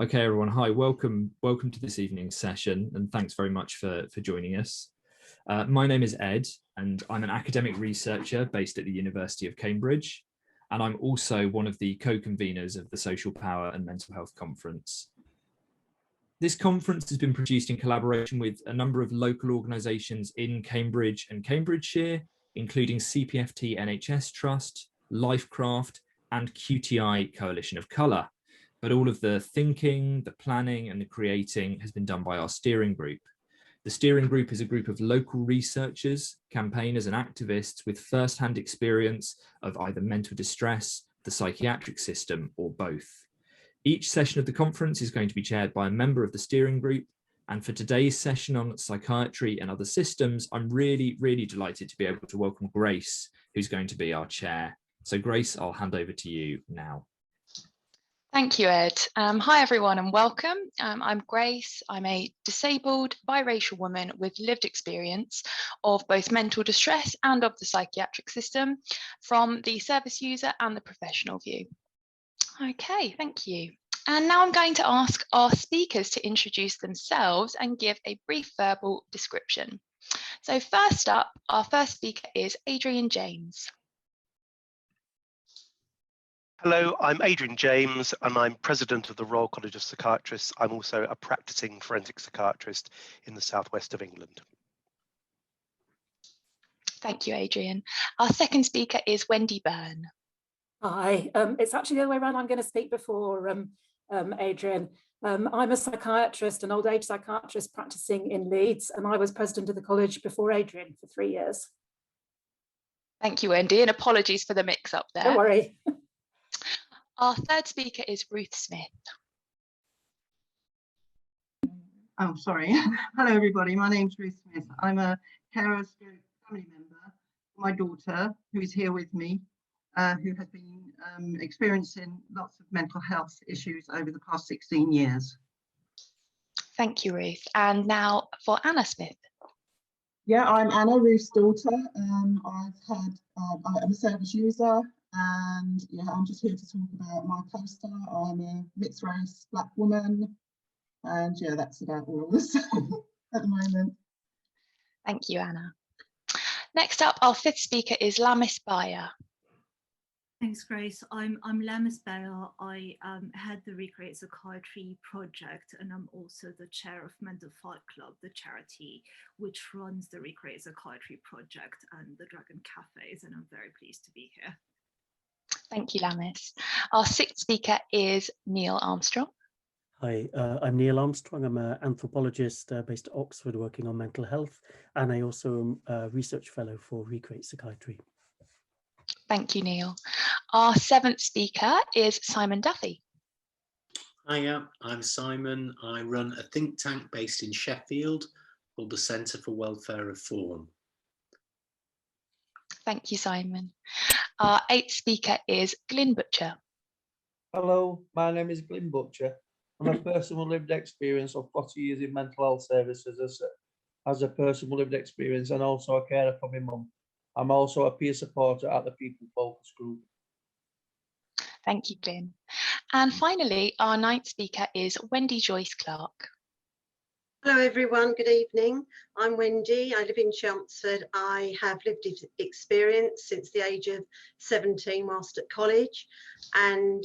Okay, everyone. Hi, welcome to this evening's session, and thanks very much for joining us. My name is Ed, and I'm an academic researcher based at the University of Cambridge, and I'm also one of the co-conveners of the Social Power and Mental Health Conference. This conference has been produced in collaboration with a number of local organisations in Cambridge and Cambridgeshire, including CPFT NHS Trust, Lifecraft, and QTI Coalition of Colour. But all of the thinking, the planning, and the creating has been done by our steering group. The steering group is a group of local researchers, campaigners, and activists with first-hand experience of either mental distress, the psychiatric system, or both. Each session of the conference is going to be chaired by a member of the steering group. And for today's session on psychiatry and other systems, I'm really delighted to be able to welcome Grace, who's going to be our chair. So Grace, I'll hand over to you now. Thank you, Ed. Hi, everyone, and welcome. I'm Grace. I'm a disabled biracial woman with lived experience of both mental distress and of the psychiatric system from the service user and the professional view. Okay, thank you. And now I'm going to ask our speakers to introduce themselves and give a brief verbal description. So first up, our first speaker is Adrian James. Hello, I'm Adrian James and I'm President of the Royal College of Psychiatrists. I'm also a practicing forensic psychiatrist in the southwest of England. Thank you, Adrian. Our second speaker is Wendy Byrne. Hi, it's actually the other way around. I'm going to speak before Adrian. I'm a psychiatrist, an old age psychiatrist practicing in Leeds, and I was president of the college before Adrian for 3 years. Thank you, Wendy, and apologies for the mix-up there. Don't worry. Our third speaker is Ruth Smith. Oh, sorry. Hello, everybody. My name's Ruth Smith. I'm a carer stroke family member for my daughter, who is here with me, who has been experiencing lots of mental health issues over the past 16 years. Thank you, Ruth. And now for Anna Smith. Yeah, I'm Anna, Ruth's daughter. I'm a service user, and yeah, I'm just here to talk about my co-star. I'm a mixed race Black woman, and yeah, that's about all of us at the moment. Thank you, Anna. Next up, our fifth speaker is Lamis Baya. Thanks, Grace. I'm Lamis Baya. I head the Recreate Psychiatry project, and I'm also the chair of Mental Fight Club, the charity which runs the Recreate Psychiatry project and the Dragon Cafes, and I'm very pleased to be here. Thank you, Lamis. Our sixth speaker is Neil Armstrong. Hi, I'm Neil Armstrong. I'm an anthropologist based at Oxford working on mental health, and I also am a research fellow for Recreate Psychiatry. Thank you, Neil. Our seventh speaker is Simon Duffy. Hiya, I'm Simon. I run a think tank based in Sheffield called the Centre for Welfare Reform. Thank you, Simon. Our eighth speaker is Glyn Butcher. Hello, my name is Glyn Butcher. I'm a person with lived experience of 40 years in mental health services as a person with lived experience, and also a carer for my mum. I'm also a peer supporter at the People Focus Group. Thank you, Glyn. And finally, our ninth speaker is Wendy Joyce Clark. Hello everyone, good evening. I'm Wendy, I live in Chelmsford. I have lived experience since the age of 17 whilst at college, and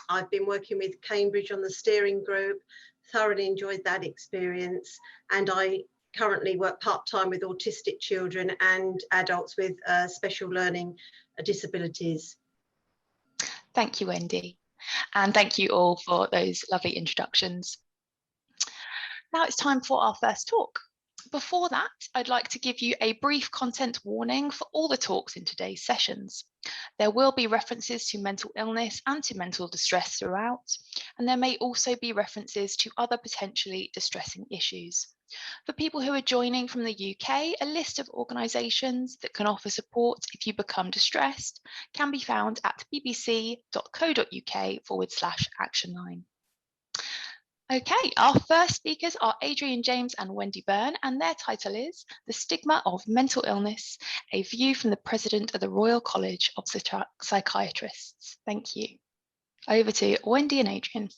I've been working with Cambridge on the steering group, thoroughly enjoyed that experience, and I currently work part-time with autistic children and adults with special learning disabilities. Thank you, Wendy, and thank you all for those lovely introductions. Now it's time for our first talk. Before that, I'd like to give you a brief content warning for all the talks in today's sessions. There will be references to mental illness and to mental distress throughout, and there may also be references to other potentially distressing issues. For people who are joining from the UK, a list of organisations that can offer support if you become distressed can be found at bbc.co.uk/action9. Okay, our first speakers are Adrian James and Wendy Byrne, and their title is The Stigma of Mental Illness, a View from the President of the Royal College of Psychiatrists. Thank you. Over to Wendy and Adrian.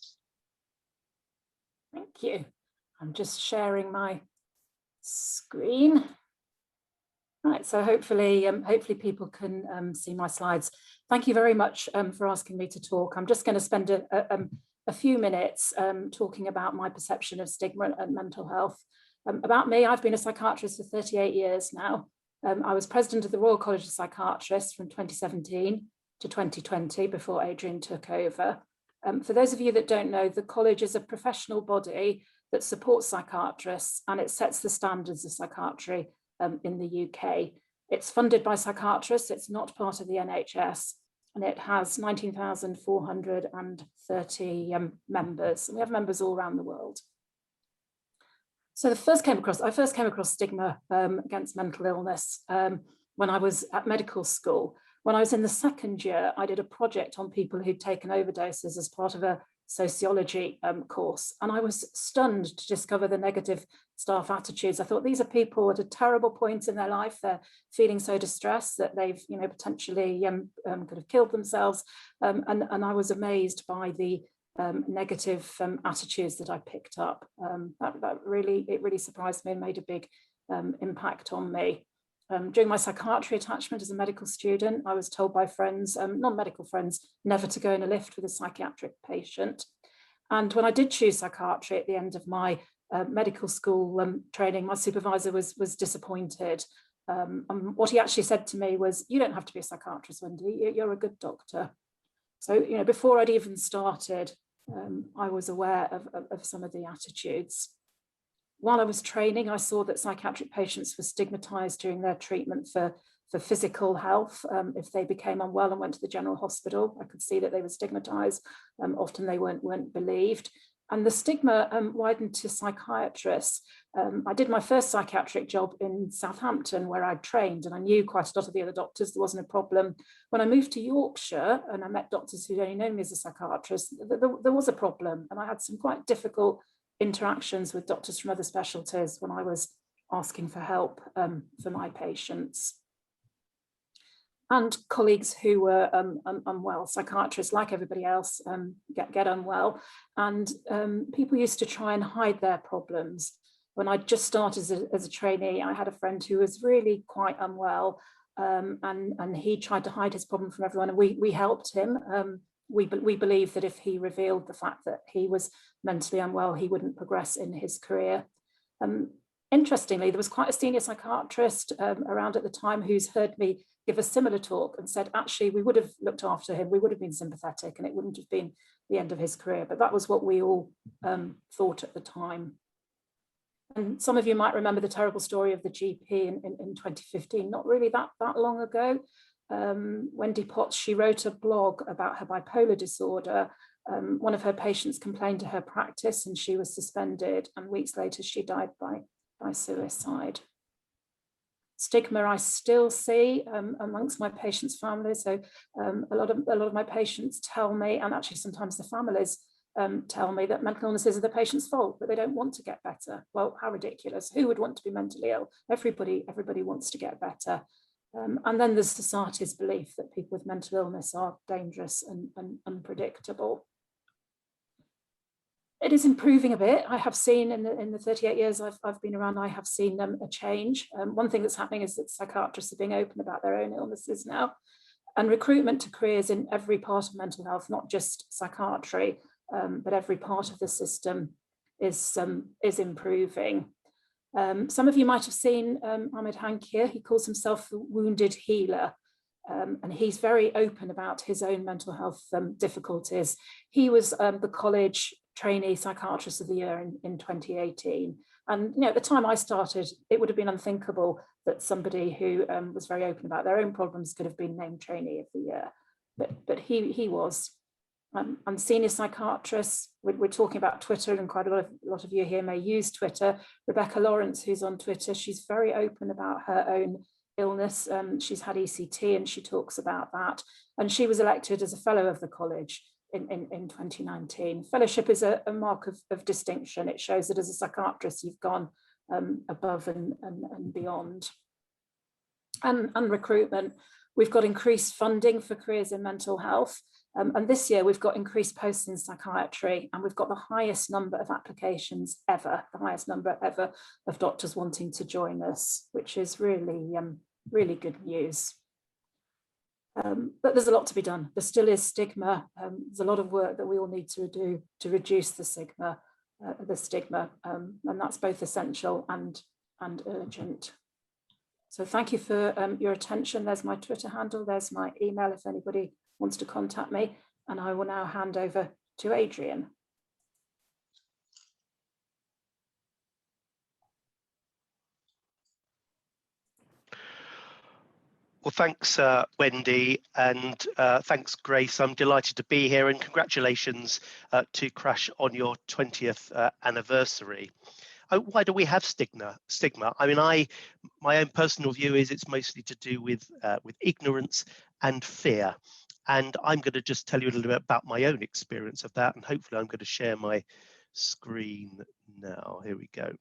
Thank you. I'm just sharing my screen. Right, so hopefully people can see my slides. Thank you very much for asking me to talk. I'm just going to spend a few minutes talking about my perception of stigma and mental health. About me, I've been a psychiatrist for 38 years now. I was president of the Royal College of Psychiatrists from 2017 to 2020 before Adrian took over. For those of you that don't know, the college is a professional body that supports psychiatrists, and it sets the standards of psychiatry in the UK. It's funded by psychiatrists, it's not part of the NHS, and it has 19,430 members, and we have members all around the world. So I first came across stigma against mental illness when I was at medical school. When I was in the second year, I did a project on people who'd taken overdoses as part of a sociology course. And I was stunned to discover the negative staff attitudes. I thought, these are people at a terrible point in their life. They're feeling so distressed that they've potentially could have killed themselves. And I was amazed by the negative attitudes that I picked up. It really surprised me and made a big impact on me. During my psychiatry attachment as a medical student, I was told by friends, non-medical friends, never to go in a lift with a psychiatric patient. And when I did choose psychiatry at the end of my medical school training, my supervisor was disappointed. What he actually said to me was, "You don't have to be a psychiatrist, Wendy, you're a good doctor." So, before I'd even started, I was aware of some of the attitudes. While I was training, I saw that psychiatric patients were stigmatized during their treatment for physical health. If they became unwell and went to the general hospital, I could see that they were stigmatized. Often they weren't believed. And the stigma widened to psychiatrists. I did my first psychiatric job in Southampton, where I trained, and I knew quite a lot of the other doctors. There wasn't a problem. When I moved to Yorkshire and I met doctors who'd only known me as a psychiatrist, there was a problem. And I had some quite difficult interactions with doctors from other specialties when I was asking for help for my patients. And colleagues who were unwell, psychiatrists like everybody else get unwell, and people used to try and hide their problems. When I just started as a trainee, I had a friend who was really quite unwell, and he tried to hide his problem from everyone, and we helped him. We believe that if he revealed the fact that he was mentally unwell, he wouldn't progress in his career. Interestingly, there was quite a senior psychiatrist around at the time who's heard me give a similar talk and said, actually, we would have looked after him, we would have been sympathetic, and it wouldn't have been the end of his career. But that was what we all thought at the time. And some of you might remember the terrible story of the GP in 2015, not really that long ago. Wendy Potts, she wrote a blog about her bipolar disorder. One of her patients complained to her practice and she was suspended, and weeks later she died by suicide. Stigma I still see amongst my patients' families. So a lot of my patients tell me, and actually sometimes the families tell me, that mental illnesses are the patient's fault, that they don't want to get better. Well, how ridiculous. Who would want to be mentally ill? Everybody wants to get better. And then there's society's belief that people with mental illness are dangerous and unpredictable. It is improving a bit. I have seen in the 38 years I've been around, I have seen a change. One thing that's happening is that psychiatrists are being open about their own illnesses now. And recruitment to careers in every part of mental health, not just psychiatry, but every part of the system is improving. Some of you might have seen Ahmed Hank here. He calls himself the wounded healer. And he's very open about his own mental health difficulties. He was the college trainee psychiatrist of the year in 2018. And at the time I started, it would have been unthinkable that somebody who was very open about their own problems could have been named trainee of the year. But he was. And senior psychiatrists, we're talking about Twitter, and quite a lot of you here may use Twitter. Rebecca Lawrence, who's on Twitter, she's very open about her own illness. She's had ECT and she talks about that. And she was elected as a fellow of the college in 2019. Fellowship is a mark of distinction. It shows that as a psychiatrist, you've gone above and beyond. And recruitment. We've got increased funding for careers in mental health. And this year we've got increased posts in psychiatry, and we've got the highest number of applications ever, the highest number ever of doctors wanting to join us, which is really, really good news. But there's a lot to be done. There still is stigma. There's a lot of work that we all need to do to reduce the stigma, and that's both essential and urgent. So thank you for your attention. There's my Twitter handle, there's my email if anybody wants to contact me, and I will now hand over to Adrian. Well, thanks, Wendy, and thanks, Grace. I'm delighted to be here, and congratulations to CRASSH on your 20th anniversary. Why do we have stigma? I mean, my own personal view is it's mostly to do with ignorance and fear. And I'm going to just tell you a little bit about my own experience of that, and hopefully I'm going to share my screen now. Here we go.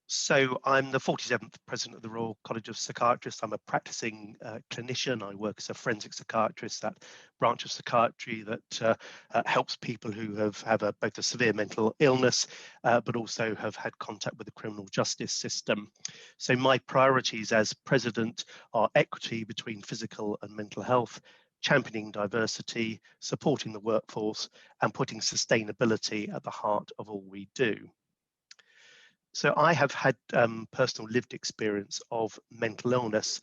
So I'm the 47th president of the Royal College of Psychiatrists. I'm a practicing clinician. I work as a forensic psychiatrist, that branch of psychiatry that helps people who have both a severe mental illness, but also have had contact with the criminal justice system. So my priorities as president are equity between physical and mental health, championing diversity, supporting the workforce, and putting sustainability at the heart of all we do. So I have had personal lived experience of mental illness.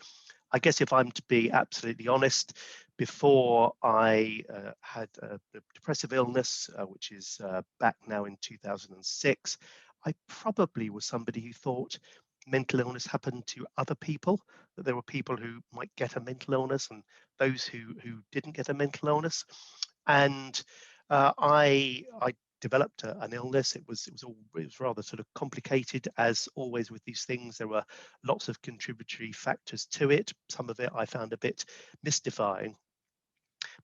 I guess if I'm to be absolutely honest, before I had a depressive illness, which is back now in 2006, I probably was somebody who thought mental illness happened to other people, that there were people who might get a mental illness and those who didn't get a mental illness. And I developed an illness. It was rather sort of complicated, as always with these things. There were lots of contributory factors to it. Some of it I found a bit mystifying.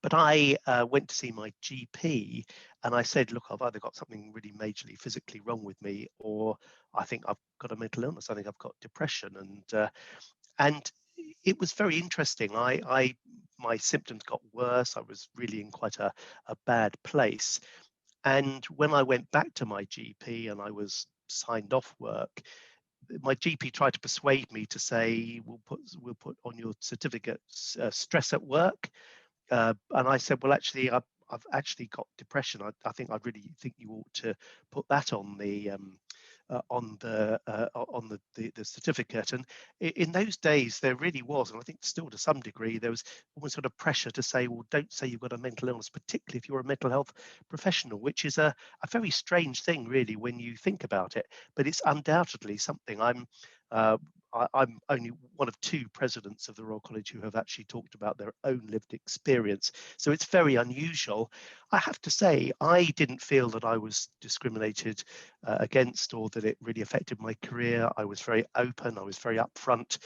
But I went to see my GP and I said, look, I've either got something really majorly physically wrong with me, or I think I've got a mental illness. I think I've got depression. And it was very interesting. My symptoms got worse. I was really in quite a bad place. And when I went back to my GP and I was signed off work, my GP tried to persuade me to say, we'll put on your certificate stress at work. And I said, well, actually, I've actually got depression. I think I really think you ought to put that on the certificate. And in those days there really was, and I think still to some degree, there was almost sort of pressure to say, well, don't say you've got a mental illness, particularly if you're a mental health professional, which is a very strange thing really when you think about it, but it's undoubtedly something. I'm only one of two presidents of the Royal College who have actually talked about their own lived experience. So it's very unusual. I have to say, I didn't feel that I was discriminated against, or that it really affected my career. I was very open. I was very upfront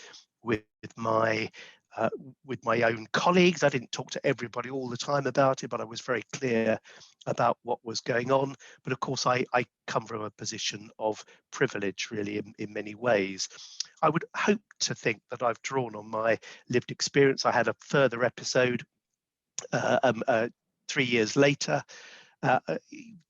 with my own colleagues. I didn't talk to everybody all the time about it, but I was very clear about what was going on. But of course, I come from a position of privilege, really, in many ways. I would hope to think that I've drawn on my lived experience. I had a further episode 3 years later,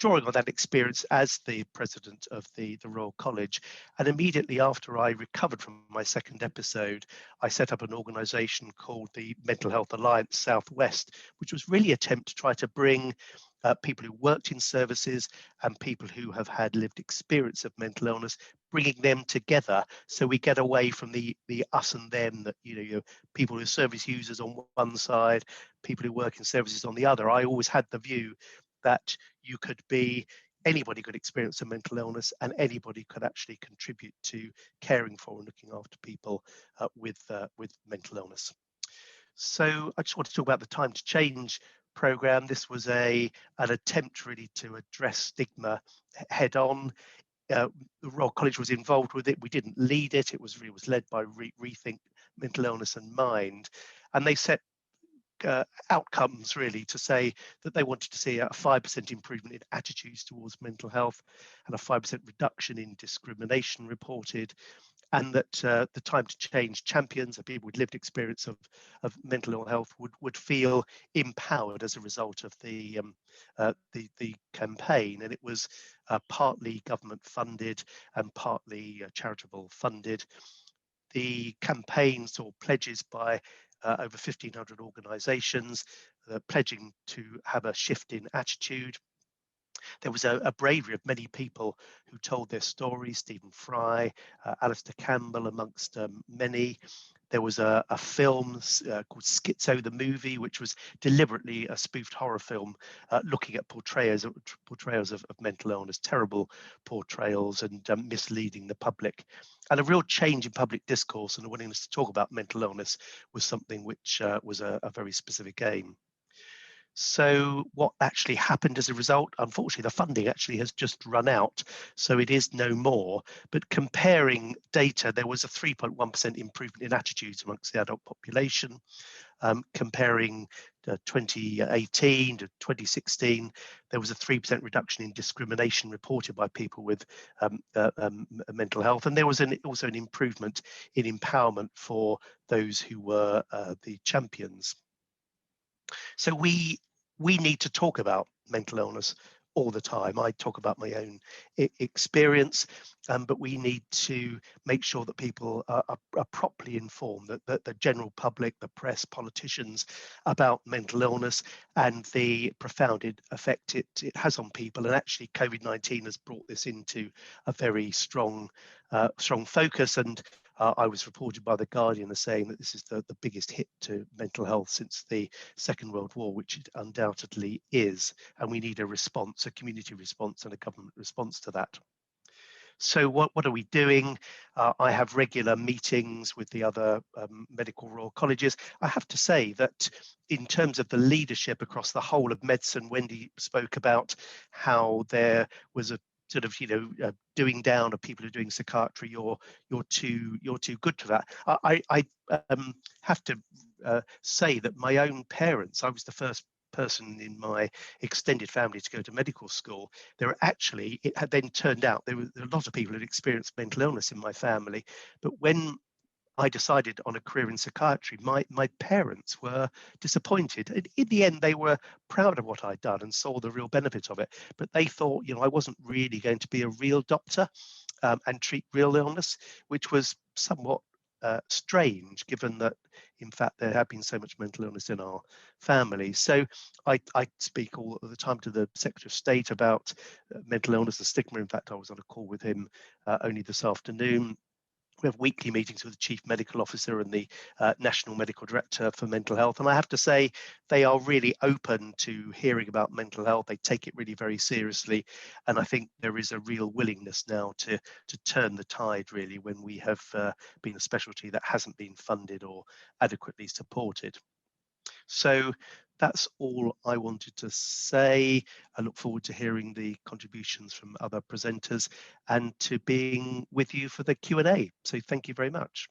drawing on that experience as the president of the Royal College. And immediately after I recovered from my second episode, I set up an organisation called the Mental Health Alliance Southwest, which was really an attempt to try to bring people who worked in services and people who have had lived experience of mental illness, bringing them together so we get away from the us and them, that people who are service users on one side, people who work in services on the other. I always had the view that anybody could experience a mental illness, and anybody could actually contribute to caring for and looking after people with mental illness. So I just want to talk about the Time to Change program. This was an attempt really to address stigma head on. The Royal College was involved with it. We didn't lead it. It was led by Rethink Mental Illness and Mind, and they set outcomes, really, to say that they wanted to see a 5% improvement in attitudes towards mental health and a 5% reduction in discrimination reported, and that the time to change champions, or people with lived experience of mental ill health, would feel empowered as a result of the campaign. And it was partly government funded and partly charitable funded. The campaign saw pledges by over 1,500 organisations pledging to have a shift in attitude. There was a bravery of many people who told their stories, Stephen Fry, Alistair Campbell amongst many. There was a film called Schizo the Movie, which was deliberately a spoofed horror film looking at portrayals of mental illness, terrible portrayals, and misleading the public. And a real change in public discourse and a willingness to talk about mental illness was something which was a very specific aim. So what actually happened as a result? Unfortunately, the funding actually has just run out, so it is no more. But comparing data, there was a 3.1% improvement in attitudes amongst the adult population. Comparing 2018 to 2016, there was a 3% reduction in discrimination reported by people with mental health. And there was also an improvement in empowerment for those who were the champions. So we need to talk about mental illness all the time. I talk about my own experience, but we need to make sure that people are properly informed, that the general public, the press, politicians, about mental illness and the profound effect it has on people. And actually COVID-19 has brought this into a very strong focus. And I was reported by The Guardian as saying that this is the biggest hit to mental health since the Second World War, which it undoubtedly is. And we need a response, a community response and a government response to that. So what are we doing? I have regular meetings with the other medical royal colleges. I have to say that in terms of the leadership across the whole of medicine, Wendy spoke about how there was a sort of, doing down of people who are doing psychiatry. You're too good for that. I have to say that my own parents, I was the first person in my extended family to go to medical school. It had then turned out there were a lot of people who had experienced mental illness in my family, but when I decided on a career in psychiatry, my parents were disappointed. In the end, they were proud of what I'd done and saw the real benefit of it. But they thought, I wasn't really going to be a real doctor and treat real illness, which was somewhat strange, given that, in fact, there had been so much mental illness in our family. So I speak all the time to the Secretary of State about mental illness, the stigma. In fact, I was on a call with him only this afternoon. We have weekly meetings with the Chief Medical Officer and the National Medical Director for Mental Health. And I have to say, they are really open to hearing about mental health. They take it really very seriously. And I think there is a real willingness now to turn the tide, really, when we have been a specialty that hasn't been funded or adequately supported. So that's all I wanted to say. I look forward to hearing the contributions from other presenters and to being with you for the Q&A. So thank you very much.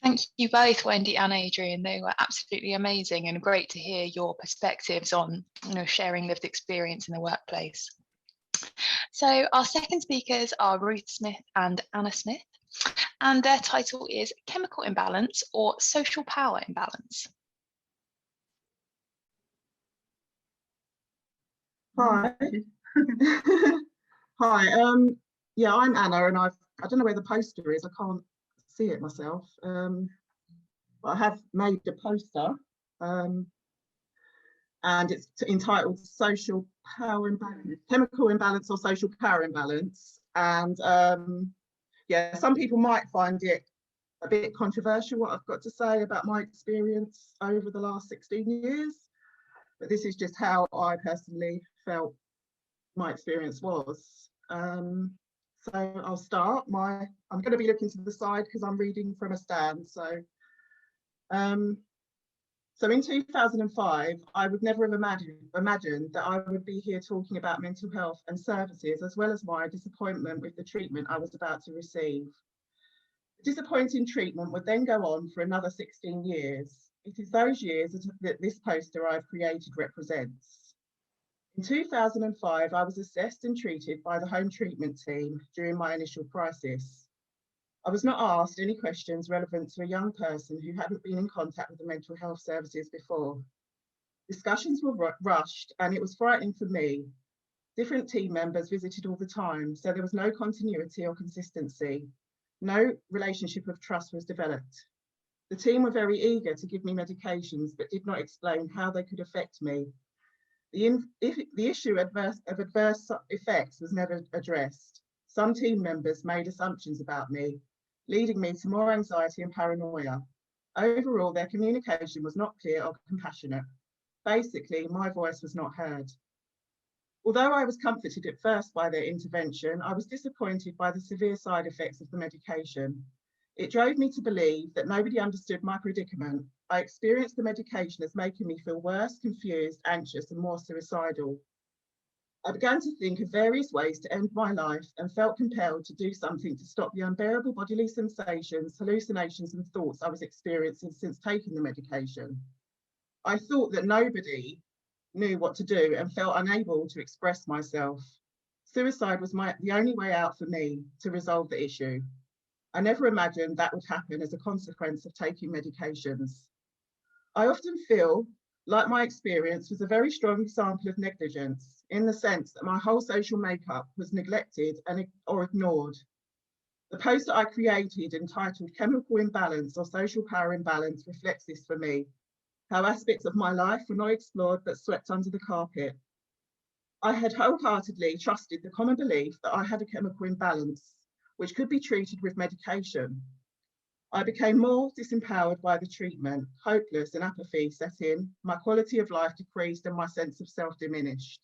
Thank you both, Wendy and Adrian. They were absolutely amazing and great to hear your perspectives on sharing lived experience in the workplace. So our second speakers are Ruth Smith and Anna Smith, and their title is Chemical Imbalance or Social Power Imbalance. Hi. Hi. Yeah, I'm Anna, and I don't know where the poster is. I can't see it myself. But I have made a poster, and it's entitled Social Power Imbalance, Chemical Imbalance or Social Power Imbalance. And yeah, some people might find it a bit controversial, what I've got to say about my experience over the last 16 years. But this is just how I personally felt my experience was. So I'll start. I'm going to be looking to the side because I'm reading from a stand. So in 2005, I would never have imagined that I would be here talking about mental health and services, as well as my disappointment with the treatment I was about to receive. The disappointing treatment would then go on for another 16 years. It is those years that this poster I've created represents. In 2005, I was assessed and treated by the home treatment team during my initial crisis. I was not asked any questions relevant to a young person who hadn't been in contact with the mental health services before. Discussions were rushed, and it was frightening for me. Different team members visited all the time, so there was no continuity or consistency. No relationship of trust was developed. The team were very eager to give me medications, but did not explain how they could affect me. The issue of adverse effects was never addressed. Some team members made assumptions about me, leading me to more anxiety and paranoia. Overall, their communication was not clear or compassionate. Basically, my voice was not heard. Although I was comforted at first by their intervention, I was disappointed by the severe side effects of the medication. It drove me to believe that nobody understood my predicament. I experienced the medication as making me feel worse, confused, anxious, and more suicidal. I began to think of various ways to end my life and felt compelled to do something to stop the unbearable bodily sensations, hallucinations, and thoughts I was experiencing since taking the medication. I thought that nobody knew what to do and felt unable to express myself. Suicide was the only way out for me to resolve the issue. I never imagined that would happen as a consequence of taking medications. I often feel like my experience was a very strong example of negligence, in the sense that my whole social makeup was neglected or ignored. The post that I created, entitled Chemical Imbalance or Social Power Imbalance, reflects this for me, how aspects of my life were not explored but swept under the carpet. I had wholeheartedly trusted the common belief that I had a chemical imbalance, which could be treated with medication. I became more disempowered by the treatment. Hopeless and apathy set in, my quality of life decreased and my sense of self diminished.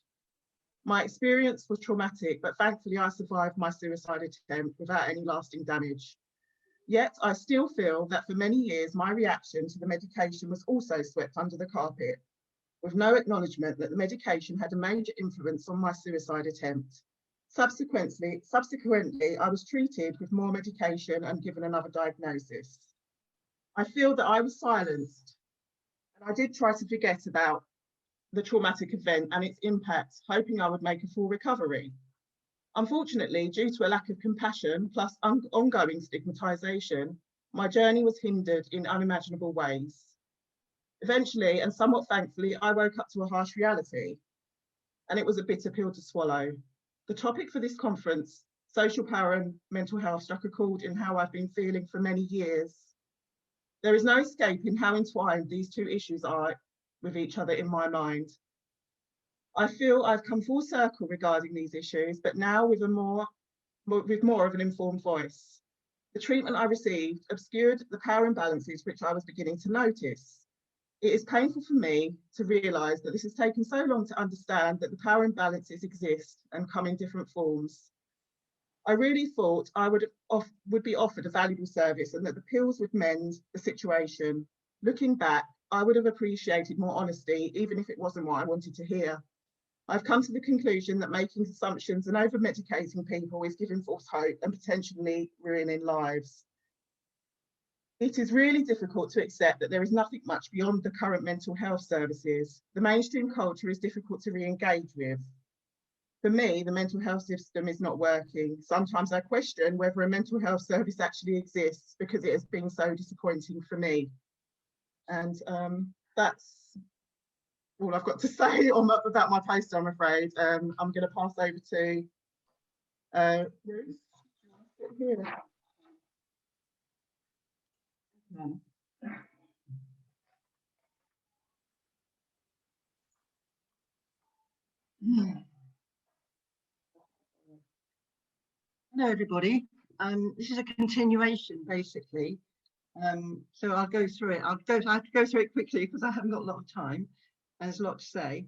My experience was traumatic, but thankfully I survived my suicide attempt without any lasting damage. Yet I still feel that for many years my reaction to the medication was also swept under the carpet, with no acknowledgement that the medication had a major influence on my suicide attempt. Subsequently, I was treated with more medication and given another diagnosis. I feel that I was silenced, and I did try to forget about the traumatic event and its impact, hoping I would make a full recovery. Unfortunately, due to a lack of compassion plus ongoing stigmatization, my journey was hindered in unimaginable ways. Eventually, and somewhat thankfully, I woke up to a harsh reality, and it was a bitter pill to swallow. The topic for this conference, social power and mental health, struck a chord in how I've been feeling for many years. There is no escaping how entwined these two issues are with each other in my mind. I feel I've come full circle regarding these issues, but now with more of an informed voice. The treatment I received obscured the power imbalances which I was beginning to notice. It is painful for me to realise that this has taken so long to understand that the power imbalances exist and come in different forms. I really thought I would be offered a valuable service and that the pills would mend the situation. Looking back, I would have appreciated more honesty, even if it wasn't what I wanted to hear. I've come to the conclusion that making assumptions and over-medicating people is giving false hope and potentially ruining lives. It is really difficult to accept that there is nothing much beyond the current mental health services. The mainstream culture is difficult to re-engage with. For me, the mental health system is not working. Sometimes I question whether a mental health service actually exists because it has been so disappointing for me. And that's all I've got to say about my poster, I'm afraid. I'm going to pass over to Ruth. Hello, everybody. This is a continuation, basically. So I'll go through it. I have to go through it quickly because I haven't got a lot of time and there's a lot to say.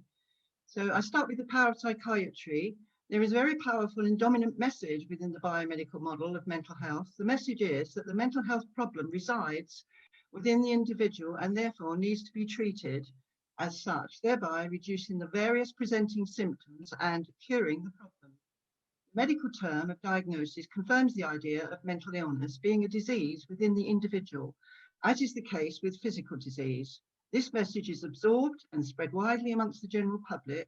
So I start with the power of psychiatry. There is a very powerful and dominant message within the biomedical model of mental health. The message is that the mental health problem resides within the individual and therefore needs to be treated as such, thereby reducing the various presenting symptoms and curing the problem. The medical term of diagnosis confirms the idea of mental illness being a disease within the individual As is the case with physical disease, this message is absorbed and spread widely amongst the general public.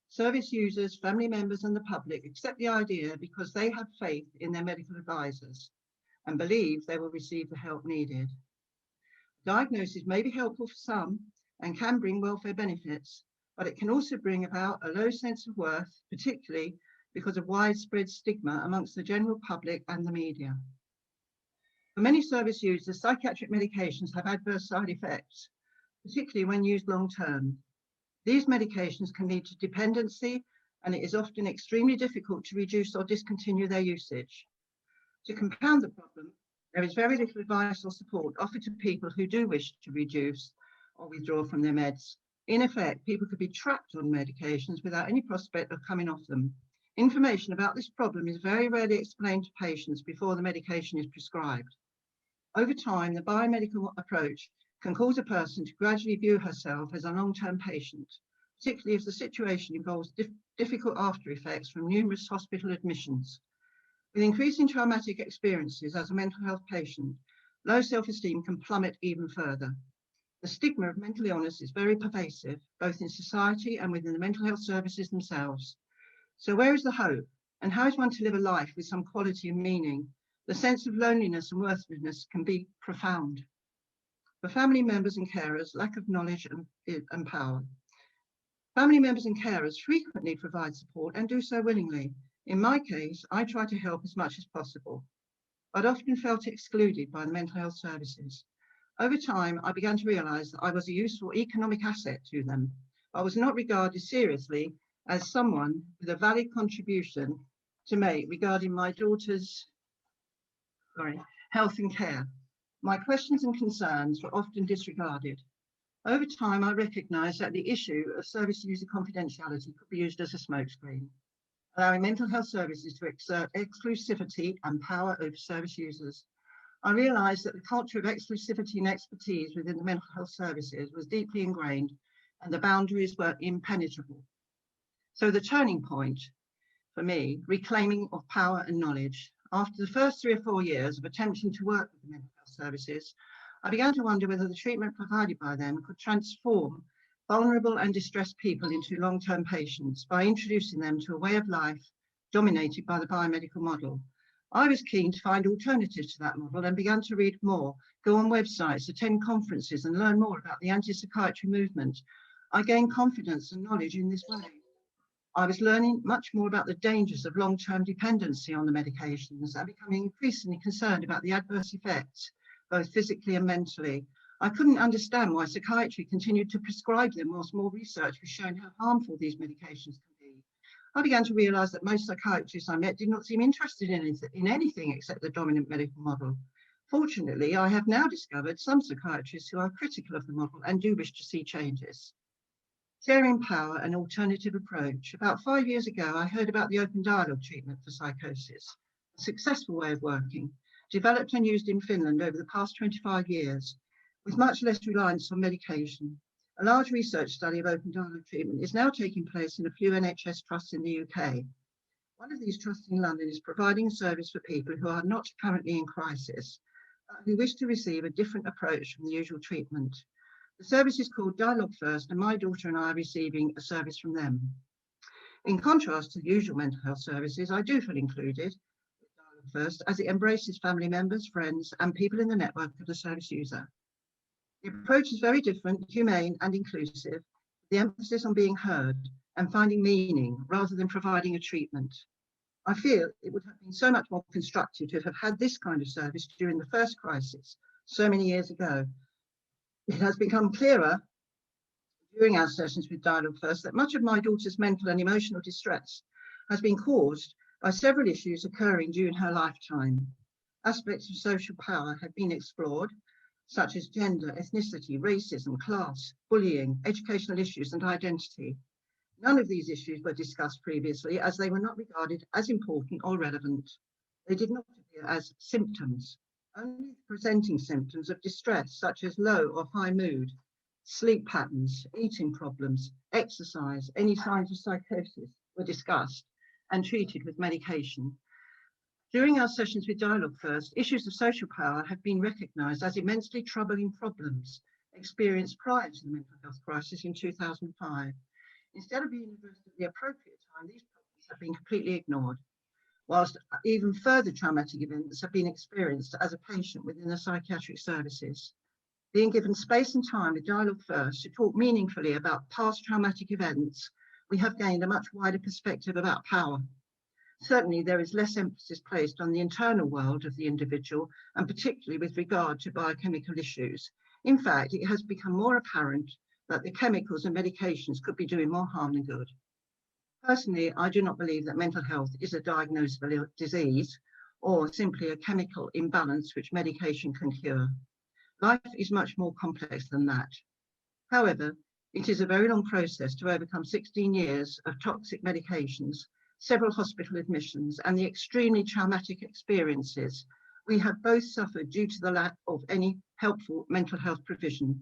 Service users, family members and the public accept the idea because they have faith in their medical advisors and believe they will receive the help needed. Diagnosis may be helpful for some and can bring welfare benefits, but it can also bring about a low sense of worth, particularly because of widespread stigma amongst the general public and the media. For many service users, psychiatric medications have adverse side effects, particularly when used long-term. These medications can lead to dependency, and it is often extremely difficult to reduce or discontinue their usage. To compound the problem, there is very little advice or support offered to people who do wish to reduce or withdraw from their meds. In effect, people could be trapped on medications without any prospect of coming off them. Information about this problem is very rarely explained to patients before the medication is prescribed. Over time, the biomedical approach can cause a person to gradually view herself as a long-term patient, particularly if the situation involves difficult after effects from numerous hospital admissions. With increasing traumatic experiences as a mental health patient, low self-esteem can plummet even further. The stigma of mental illness is very pervasive, both in society and within the mental health services themselves. So where is the hope, and how is one to live a life with some quality and meaning? The sense of loneliness and worthlessness can be profound. For family members and carers, lack of knowledge and power. Family members and carers frequently provide support and do so willingly. In my case, I try to help as much as possible, but often felt excluded by the mental health services. Over time, I began to realise that I was a useful economic asset to them. I was not regarded seriously as someone with a valid contribution to make regarding my daughter's health and care. My questions and concerns were often disregarded. Over time, I recognised that the issue of service user confidentiality could be used as a smokescreen, allowing mental health services to exert exclusivity and power over service users. I realised that the culture of exclusivity and expertise within the mental health services was deeply ingrained and the boundaries were impenetrable. So the turning point for me, reclaiming of power and knowledge. After the first 3 or 4 years of attempting to work with the mental health services, I began to wonder whether the treatment provided by them could transform vulnerable and distressed people into long-term patients by introducing them to a way of life dominated by the biomedical model. I was keen to find alternatives to that model and began to read more, go on websites, attend conferences and learn more about the anti-psychiatry movement. I gained confidence and knowledge in this way. I was learning much more about the dangers of long-term dependency on the medications and becoming increasingly concerned about the adverse effects, both physically and mentally. I couldn't understand why psychiatry continued to prescribe them whilst more research was showing how harmful these medications can be. I began to realise that most psychiatrists I met did not seem interested in anything except the dominant medical model. Fortunately, I have now discovered some psychiatrists who are critical of the model and do wish to see changes. Sharing power, an alternative approach. About 5 years ago, I heard about the open dialogue treatment for psychosis, a successful way of working, developed and used in Finland over the past 25 years, with much less reliance on medication. A large research study of open dialogue treatment is now taking place in a few NHS trusts in the UK. One of these trusts in London is providing a service for people who are not currently in crisis, but who wish to receive a different approach from the usual treatment. The service is called Dialogue First, and my daughter and I are receiving a service from them. In contrast to the usual mental health services, I do feel included with Dialogue First as it embraces family members, friends, and people in the network of the service user. The approach is very different, humane and inclusive, with the emphasis on being heard and finding meaning rather than providing a treatment. I feel it would have been so much more constructive to have had this kind of service during the first crisis so many years ago. It has become clearer during our sessions with Dialogue First that much of my daughter's mental and emotional distress has been caused by several issues occurring during her lifetime. Aspects of social power have been explored, such as gender, ethnicity, racism, class, bullying, educational issues and identity. None of these issues were discussed previously as they were not regarded as important or relevant. They did not appear as symptoms. Only presenting symptoms of distress, such as low or high mood, sleep patterns, eating problems, exercise, any signs of psychosis were discussed and treated with medication. During our sessions with Dialogue First, issues of social power have been recognised as immensely troubling problems experienced prior to the mental health crisis in 2005. Instead of being addressed at the appropriate time, these problems have been completely ignored, whilst even further traumatic events have been experienced as a patient within the psychiatric services. Being given space and time with Dialogue First to talk meaningfully about past traumatic events, we have gained a much wider perspective about power. Certainly, there is less emphasis placed on the internal world of the individual, and particularly with regard to biochemical issues. In fact, it has become more apparent that the chemicals and medications could be doing more harm than good. Personally, I do not believe that mental health is a diagnosable disease or simply a chemical imbalance which medication can cure. Life is much more complex than that. However, it is a very long process to overcome 16 years of toxic medications, several hospital admissions, and the extremely traumatic experiences we have both suffered due to the lack of any helpful mental health provision.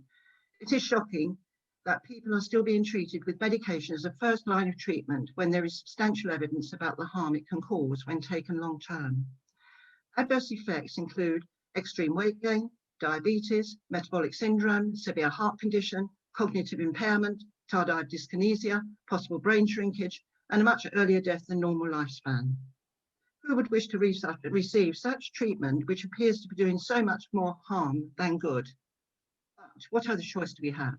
It is shocking that people are still being treated with medication as a first line of treatment when there is substantial evidence about the harm it can cause when taken long term. Adverse effects include extreme weight gain, diabetes, metabolic syndrome, severe heart condition, cognitive impairment, tardive dyskinesia, possible brain shrinkage, and a much earlier death than normal lifespan. Who would wish to receive such treatment which appears to be doing so much more harm than good? But what other choice do we have?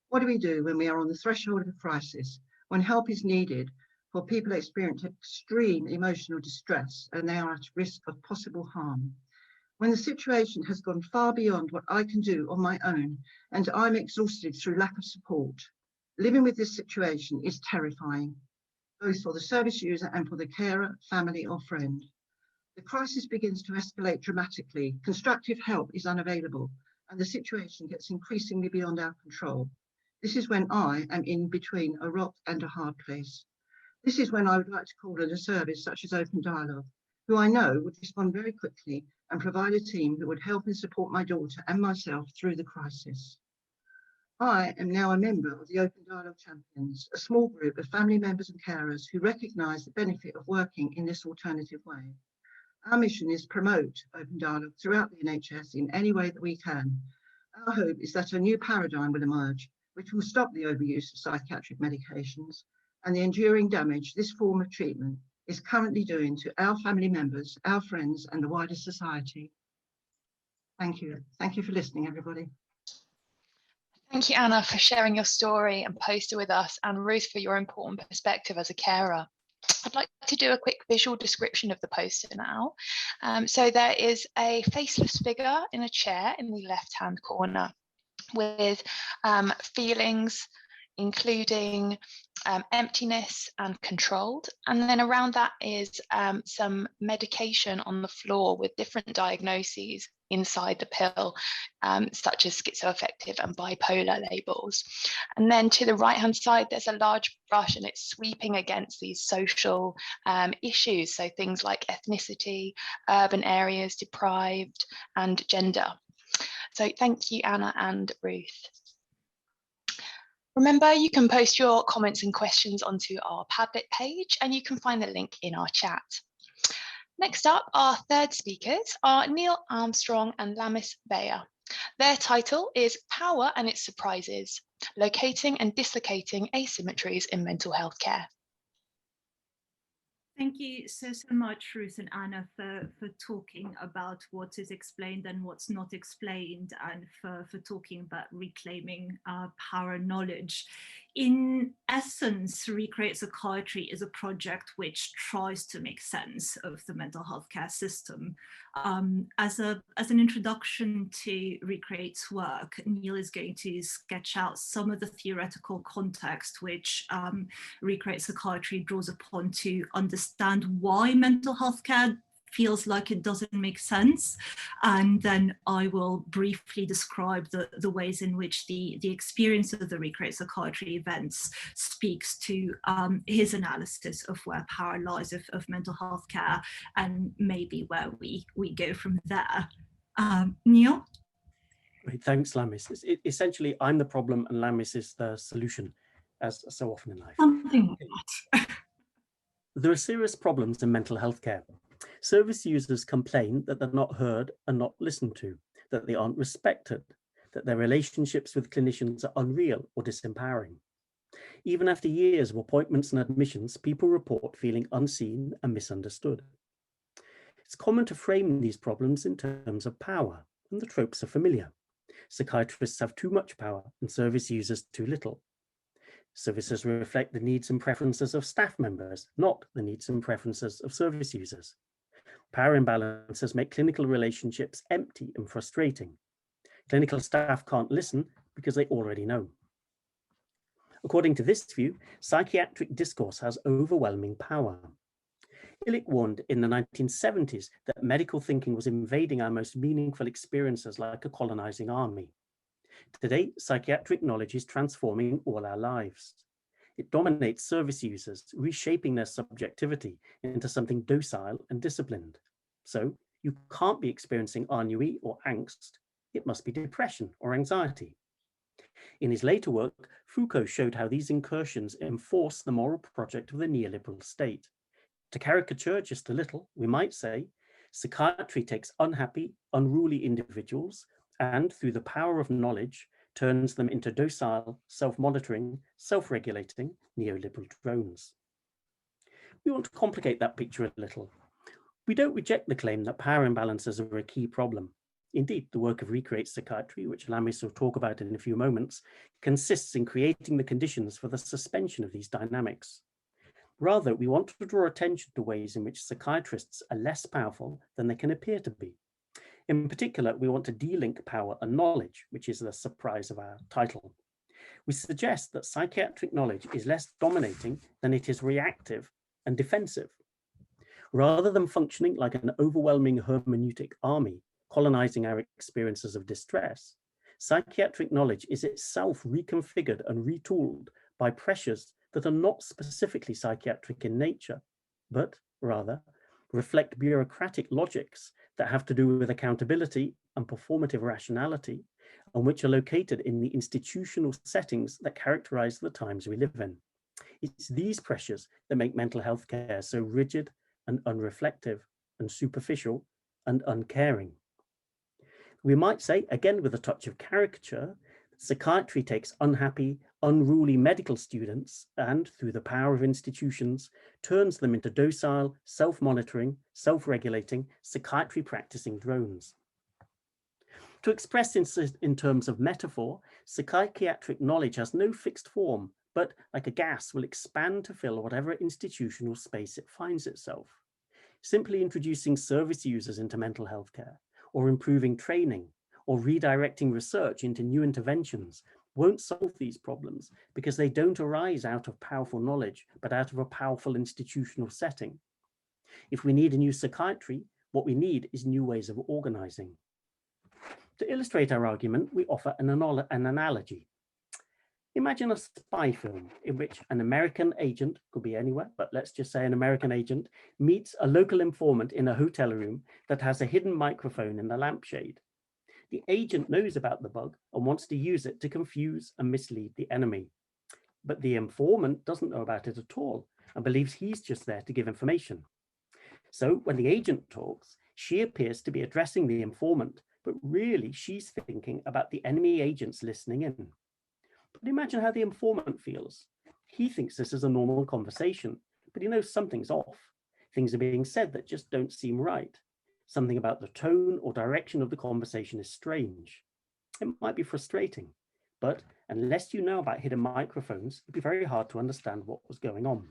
What do we do when we are on the threshold of a crisis, when help is needed for people who experience extreme emotional distress and they are at risk of possible harm? When the situation has gone far beyond what I can do on my own and I'm exhausted through lack of support, living with this situation is terrifying, both for the service user and for the carer, family or friend. The crisis begins to escalate dramatically, constructive help is unavailable, and the situation gets increasingly beyond our control. This is when I am in between a rock and a hard place. This is when I would like to call in a service such as Open Dialogue, who I know would respond very quickly and provide a team that would help and support my daughter and myself through the crisis. I am now a member of the Open Dialogue Champions, a small group of family members and carers who recognise the benefit of working in this alternative way. Our mission is to promote open dialogue throughout the NHS in any way that we can. Our hope is that a new paradigm will emerge, which will stop the overuse of psychiatric medications and the enduring damage this form of treatment is currently doing to our family members, our friends, and the wider society. Thank you. Thank you for listening, everybody. Thank you, Anna, for sharing your story and poster with us, and Ruth for your important perspective as a carer. I'd like to do a quick visual description of the poster now. So there is a faceless figure in a chair in the left-hand corner with feelings including emptiness and controlled. And then around that is some medication on the floor with different diagnoses inside the pill, such as schizoaffective and bipolar labels. And then to the right hand side, there's a large brush and it's sweeping against these social issues. So things like ethnicity, urban areas, deprived, and gender. So thank you, Anna and Ruth. Remember, you can post your comments and questions onto our Padlet page, and you can find the link in our chat. Next up, our third speakers are Neil Armstrong and Lamis Bayer. Their title is Power and Its Surprises, Locating and Dislocating Asymmetries in Mental Health Care. Thank you so much, Ruth and Anna, for talking about what is explained and what's not explained, and for talking about reclaiming power and knowledge. In essence, Recreate Psychiatry is a project which tries to make sense of the mental health care system. As an introduction to Recreate's work, Neil is going to sketch out some of the theoretical context which Recreate Psychiatry draws upon to understand why mental health care feels like it doesn't make sense. And then I will briefly describe the ways in which the experience of the Recreate Psychiatry events speaks to his analysis of where power lies of mental health care, and maybe where we go from there. Neil? Great, thanks, Lamis. Essentially, I'm the problem and Lamis is the solution, as so often in life. Something like that. There are serious problems in mental health care. Service users complain that they're not heard and not listened to, that they aren't respected, that their relationships with clinicians are unreal or disempowering. Even after years of appointments and admissions, people report feeling unseen and misunderstood. It's common to frame these problems in terms of power, and the tropes are familiar. Psychiatrists have too much power and service users too little. Services reflect the needs and preferences of staff members, not the needs and preferences of service users. Power imbalances make clinical relationships empty and frustrating. Clinical staff can't listen because they already know. According to this view, psychiatric discourse has overwhelming power. Illich warned in the 1970s that medical thinking was invading our most meaningful experiences like a colonizing army. Today, psychiatric knowledge is transforming all our lives. It dominates service users, reshaping their subjectivity into something docile and disciplined. So you can't be experiencing ennui or angst. It must be depression or anxiety. In his later work, Foucault showed how these incursions enforce the moral project of the neoliberal state. To caricature just a little, we might say, psychiatry takes unhappy, unruly individuals and, through the power of knowledge, turns them into docile, self-monitoring, self-regulating neoliberal drones. We want to complicate that picture a little. We don't reject the claim that power imbalances are a key problem. Indeed, the work of Recreate Psychiatry, which Lamis will talk about in a few moments, consists in creating the conditions for the suspension of these dynamics. Rather, we want to draw attention to ways in which psychiatrists are less powerful than they can appear to be. In particular, we want to de-link power and knowledge, which is the surprise of our title. We suggest that psychiatric knowledge is less dominating than it is reactive and defensive. Rather than functioning like an overwhelming hermeneutic army, colonizing our experiences of distress, psychiatric knowledge is itself reconfigured and retooled by pressures that are not specifically psychiatric in nature, but rather reflect bureaucratic logics that have to do with accountability and performative rationality, and which are located in the institutional settings that characterize the times we live in. It's these pressures that make mental health care so rigid and unreflective and superficial and uncaring. We might say, again with a touch of caricature, psychiatry takes unhappy, unruly medical students and, through the power of institutions, turns them into docile, self-monitoring, self-regulating, psychiatry practicing drones. To express in terms of metaphor, psychiatric knowledge has no fixed form, but like a gas will expand to fill whatever institutional space it finds itself. Simply introducing service users into mental health care, or improving training, or redirecting research into new interventions won't solve these problems because they don't arise out of powerful knowledge, but out of a powerful institutional setting. If we need a new psychiatry, what we need is new ways of organizing. To illustrate our argument, we offer an analogy. Imagine a spy film in which an American agent, could be anywhere, but let's just say an American agent, meets a local informant in a hotel room that has a hidden microphone in the lampshade. The agent knows about the bug and wants to use it to confuse and mislead the enemy. But the informant doesn't know about it at all and believes he's just there to give information. So when the agent talks, she appears to be addressing the informant, but really she's thinking about the enemy agents listening in. But imagine how the informant feels. He thinks this is a normal conversation, but he knows something's off. Things are being said that just don't seem right. Something about the tone or direction of the conversation is strange. It might be frustrating, but unless you know about hidden microphones, it'd be very hard to understand what was going on.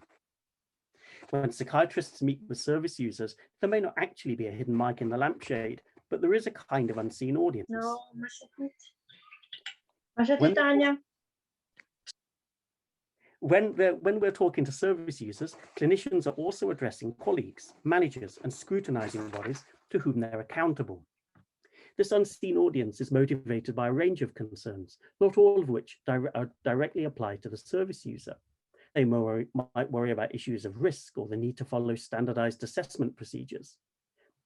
When psychiatrists meet with service users, there may not actually be a hidden mic in the lampshade, but there is a kind of unseen audience. No, When we're talking to service users, clinicians are also addressing colleagues, managers, and scrutinizing bodies to whom they're accountable. This unseen audience is motivated by a range of concerns, not all of which directly apply to the service user. They might worry about issues of risk or the need to follow standardized assessment procedures.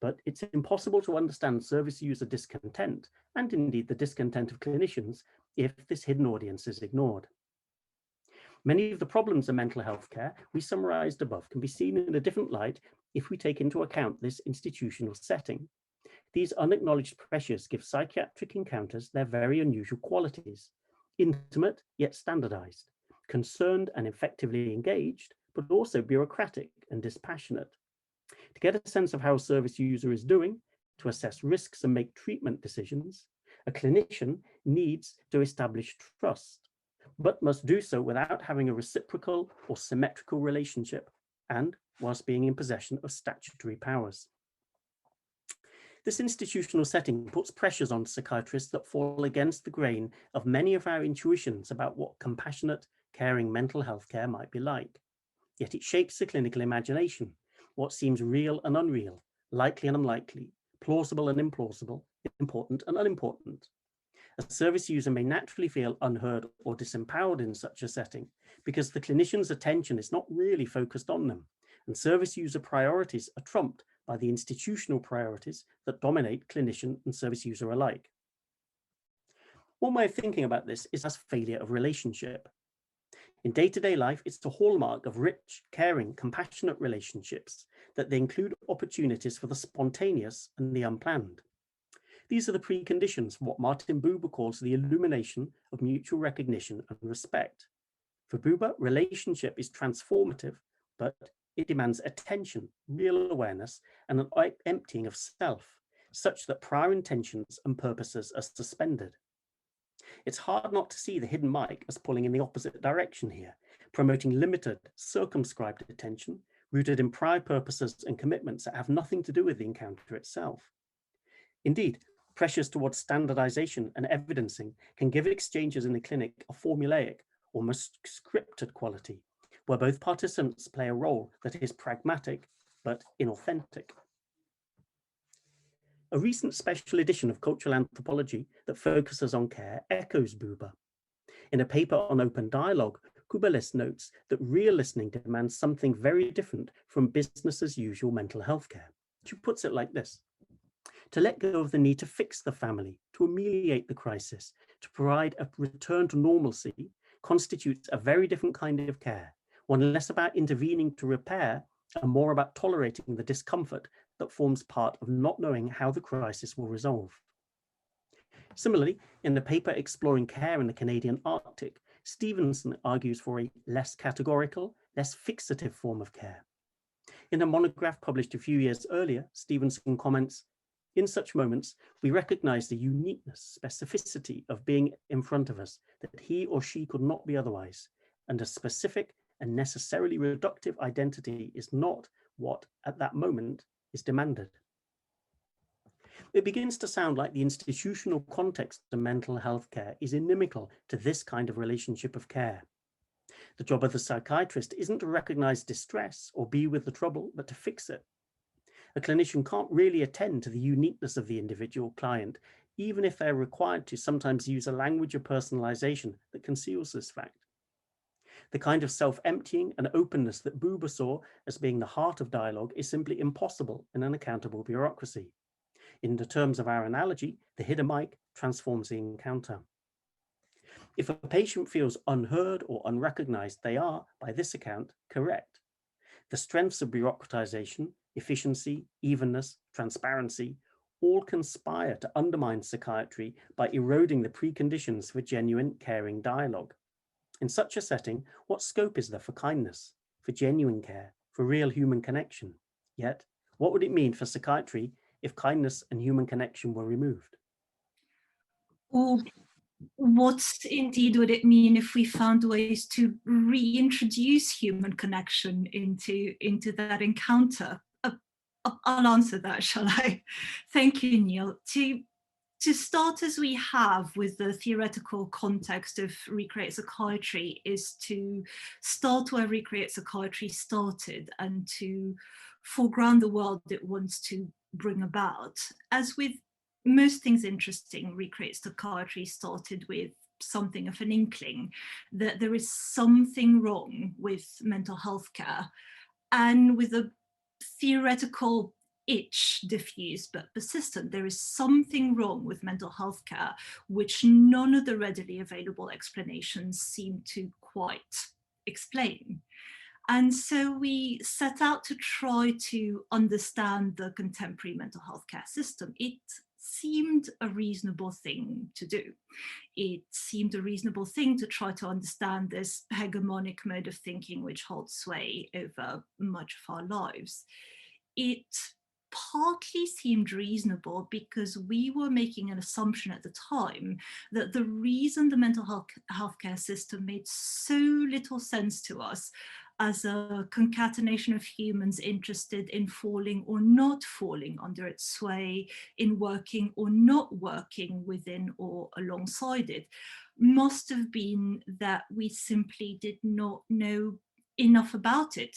But it's impossible to understand service user discontent, and indeed the discontent of clinicians, if this hidden audience is ignored. Many of the problems in mental health care we summarized above can be seen in a different light if we take into account this institutional setting. These unacknowledged pressures give psychiatric encounters their very unusual qualities: intimate yet standardized, concerned and effectively engaged, but also bureaucratic and dispassionate. To get a sense of how a service user is doing, to assess risks and make treatment decisions, a clinician needs to establish trust, but must do so without having a reciprocal or symmetrical relationship, and whilst being in possession of statutory powers. This institutional setting puts pressures on psychiatrists that fall against the grain of many of our intuitions about what compassionate, caring mental health care might be like. Yet it shapes the clinical imagination, what seems real and unreal, likely and unlikely, plausible and implausible, important and unimportant. A service user may naturally feel unheard or disempowered in such a setting because the clinician's attention is not really focused on them, and service user priorities are trumped by the institutional priorities that dominate clinician and service user alike. One way of thinking about this is as failure of relationship. In day-to-day life, it's the hallmark of rich, caring, compassionate relationships that they include opportunities for the spontaneous and the unplanned. These are the preconditions for what Martin Buber calls the illumination of mutual recognition and respect. For Buber, relationship is transformative, but it demands attention, real awareness, and an emptying of self, such that prior intentions and purposes are suspended. It's hard not to see the hidden mic as pulling in the opposite direction here, promoting limited, circumscribed attention, rooted in prior purposes and commitments that have nothing to do with the encounter itself. Indeed, pressures towards standardization and evidencing can give exchanges in the clinic a formulaic, almost scripted quality, where both participants play a role that is pragmatic but inauthentic. A recent special edition of Cultural Anthropology that focuses on care echoes Buber. In a paper on open dialogue, Kubelis notes that real listening demands something very different from business as usual mental health care. She puts it like this: to let go of the need to fix the family, to ameliorate the crisis, to provide a return to normalcy constitutes a very different kind of care, one less about intervening to repair and more about tolerating the discomfort that forms part of not knowing how the crisis will resolve. Similarly, in the paper exploring care in the Canadian Arctic, Stevenson argues for a less categorical, less fixative form of care. In a monograph published a few years earlier, Stevenson comments, "In such moments, we recognize the uniqueness, specificity of being in front of us, that he or she could not be otherwise, and a specific and necessarily reductive identity is not what, at that moment, is demanded." It begins to sound like the institutional context of mental health care is inimical to this kind of relationship of care. The job of the psychiatrist isn't to recognize distress or be with the trouble, but to fix it. A clinician can't really attend to the uniqueness of the individual client, even if they're required to sometimes use a language of personalization that conceals this fact. The kind of self-emptying and openness that Buber saw as being the heart of dialogue is simply impossible in an accountable bureaucracy. In the terms of our analogy, the hidden mic transforms the encounter. If a patient feels unheard or unrecognized, they are, by this account, correct. The strengths of bureaucratization, efficiency, evenness, transparency, all conspire to undermine psychiatry by eroding the preconditions for genuine, caring dialogue. In such a setting, what scope is there for kindness, for genuine care, for real human connection? Yet, what would it mean for psychiatry if kindness and human connection were removed? Or what indeed would it mean if we found ways to reintroduce human connection into that encounter? I'll answer that, shall I? Thank you, Neil. To start as we have with the theoretical context of Recreate Psychiatry is to start where Recreate Psychiatry started and to foreground the world it wants to bring about. As with most things interesting, Recreate Psychiatry started with something of an inkling that there is something wrong with mental health care, and with a theoretical itch, diffuse but persistent, there is something wrong with mental health care which none of the readily available explanations seem to quite explain. And so we set out to try to understand the contemporary mental health care system. It seemed a reasonable thing to do. It seemed a reasonable thing to try to understand this hegemonic mode of thinking which holds sway over much of our lives. It partly seemed reasonable because we were making an assumption at the time that the reason the mental health care system made so little sense to us as a concatenation of humans interested in falling or not falling under its sway, in working or not working within or alongside it, must have been that we simply did not know enough about it.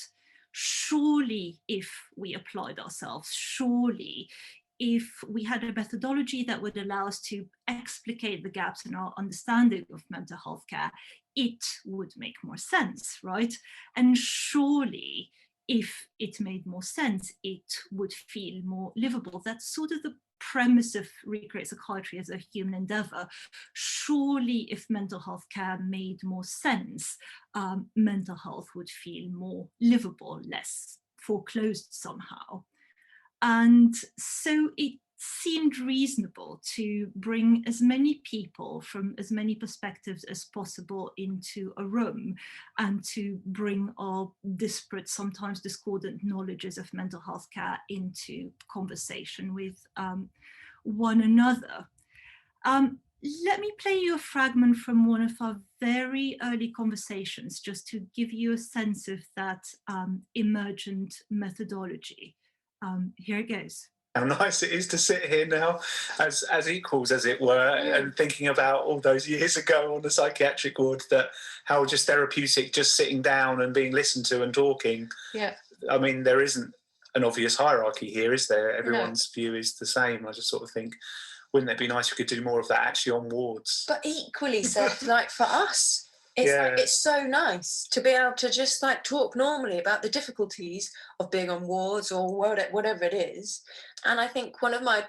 Surely, if we applied ourselves, surely, if we had a methodology that would allow us to explicate the gaps in our understanding of mental health care, it would make more sense, right? And surely, if it made more sense, it would feel more livable. That's sort of the premise of Recreate Psychiatry as a human endeavor. Surely, if mental health care made more sense, mental health would feel more livable, less foreclosed somehow. And so it seemed reasonable to bring as many people from as many perspectives as possible into a room and to bring our disparate, sometimes discordant knowledges of mental health care into conversation with one another. Let me play you a fragment from one of our very early conversations, just to give you a sense of that emergent methodology. Here it goes. How nice it is to sit here now as equals, as it were, and thinking about all those years ago on the psychiatric ward, that how just therapeutic, just sitting down and being listened to and talking. Yeah. I mean, there isn't an obvious hierarchy here, is there? Everyone's view is the same. I just sort of think, wouldn't it be nice if we could do more of that actually on wards? But equally, Seth, like for us, it's like, it's so nice to be able to just like talk normally about the difficulties of being on wards or whatever it is. And I think one of my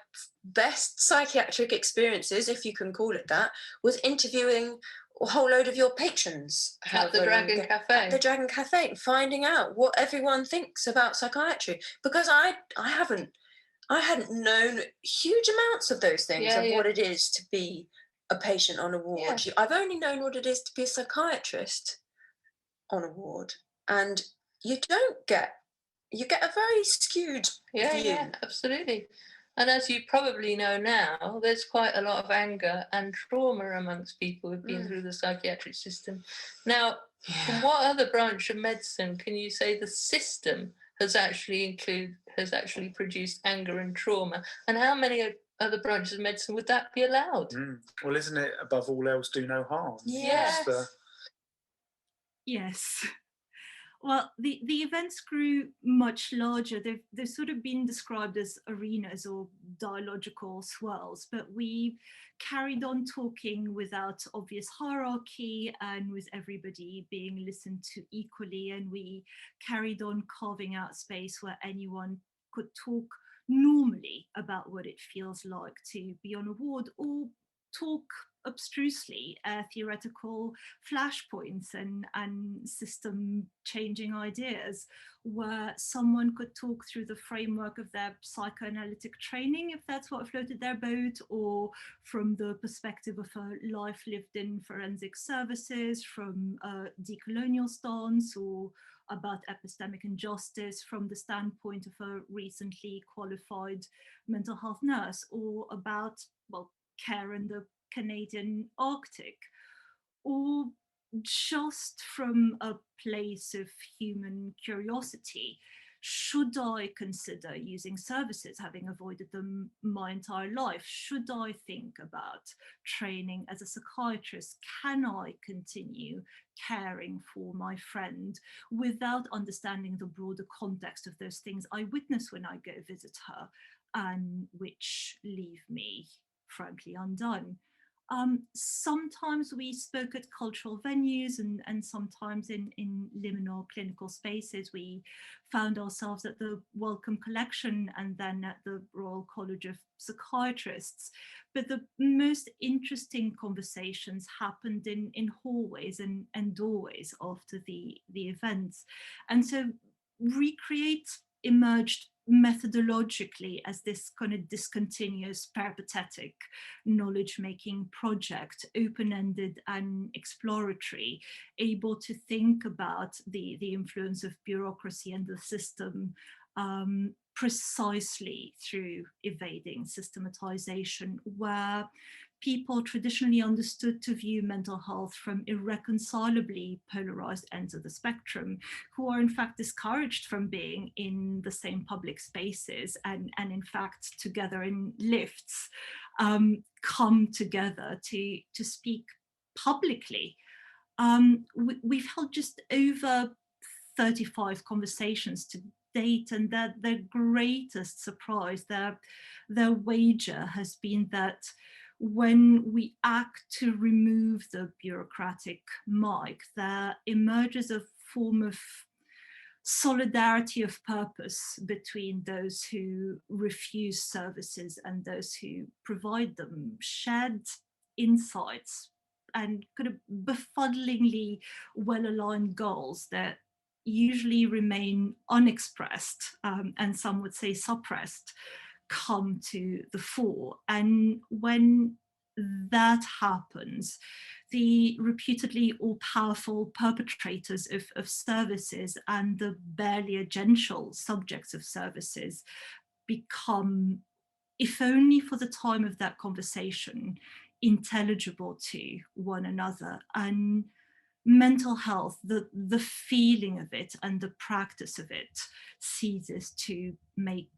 best psychiatric experiences, if you can call it that, was interviewing a whole load of your patrons at the Dragon Cafe. At the Dragon Cafe, finding out what everyone thinks about psychiatry, because I hadn't known huge amounts of those things, what it is to be a patient on a ward. I've only known what it is to be a psychiatrist on a ward, and you get a very skewed view. Yeah, absolutely. And as you probably know now, there's quite a lot of anger and trauma amongst people who've been through the psychiatric system. Now, from what other branch of medicine can you say the system has actually produced anger and trauma? And how many other branches of medicine would that be allowed? Well, isn't it above all else do no harm? Yes. Yes. Well, the events grew much larger. They've sort of been described as arenas or dialogical swirls, but we carried on talking without obvious hierarchy and with everybody being listened to equally. And we carried on carving out space where anyone could talk normally about what it feels like to be on a ward, or talk abstrusely theoretical flashpoints and system changing ideas, where someone could talk through the framework of their psychoanalytic training, if that's what floated their boat, or from the perspective of a life lived in forensic services, from a decolonial stance, or about epistemic injustice from the standpoint of a recently qualified mental health nurse, or about, well, care in the Canadian Arctic, or just from a place of human curiosity. Should I consider using services, having avoided them my entire life? Should I think about training as a psychiatrist? Can I continue caring for my friend without understanding the broader context of those things I witness when I go visit her, and which leave me frankly undone? Sometimes we spoke at cultural venues, and sometimes in liminal clinical spaces. We found ourselves at the Wellcome Collection and then at the Royal College of Psychiatrists. But the most interesting conversations happened in hallways and doorways after the events. And so Recreate emerged methodologically as this kind of discontinuous peripatetic knowledge-making project, open-ended and exploratory, able to think about the influence of bureaucracy and the system precisely through evading systematization, where people traditionally understood to view mental health from irreconcilably polarized ends of the spectrum, who are in fact discouraged from being in the same public spaces and in fact together in lifts, come together to speak publicly. We've held just over 35 conversations to date, and their greatest surprise, their wager has been that when we act to remove the bureaucratic mic, there emerges a form of solidarity of purpose between those who refuse services and those who provide them, shared insights and kind of befuddlingly well-aligned goals that usually remain unexpressed, and some would say suppressed, come to the fore. And when that happens, the reputedly all-powerful perpetrators of services and the barely agential subjects of services become, if only for the time of that conversation, intelligible to one another. And mental health, the feeling of it and the practice of it ceases to make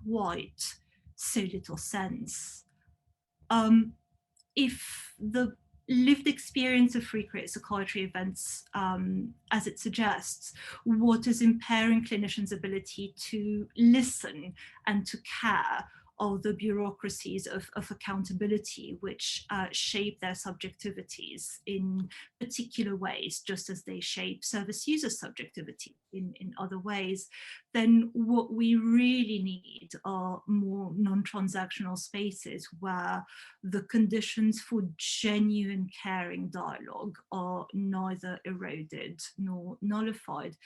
quite so little sense. If the lived experience of Recreate Psychiatry events, as it suggests, what is impairing clinicians' ability to listen and to care are the bureaucracies of accountability, which shape their subjectivities in particular ways, just as they shape service user subjectivity in other ways, then what we really need are more non-transactional spaces where the conditions for genuine caring dialogue are neither eroded nor nullified.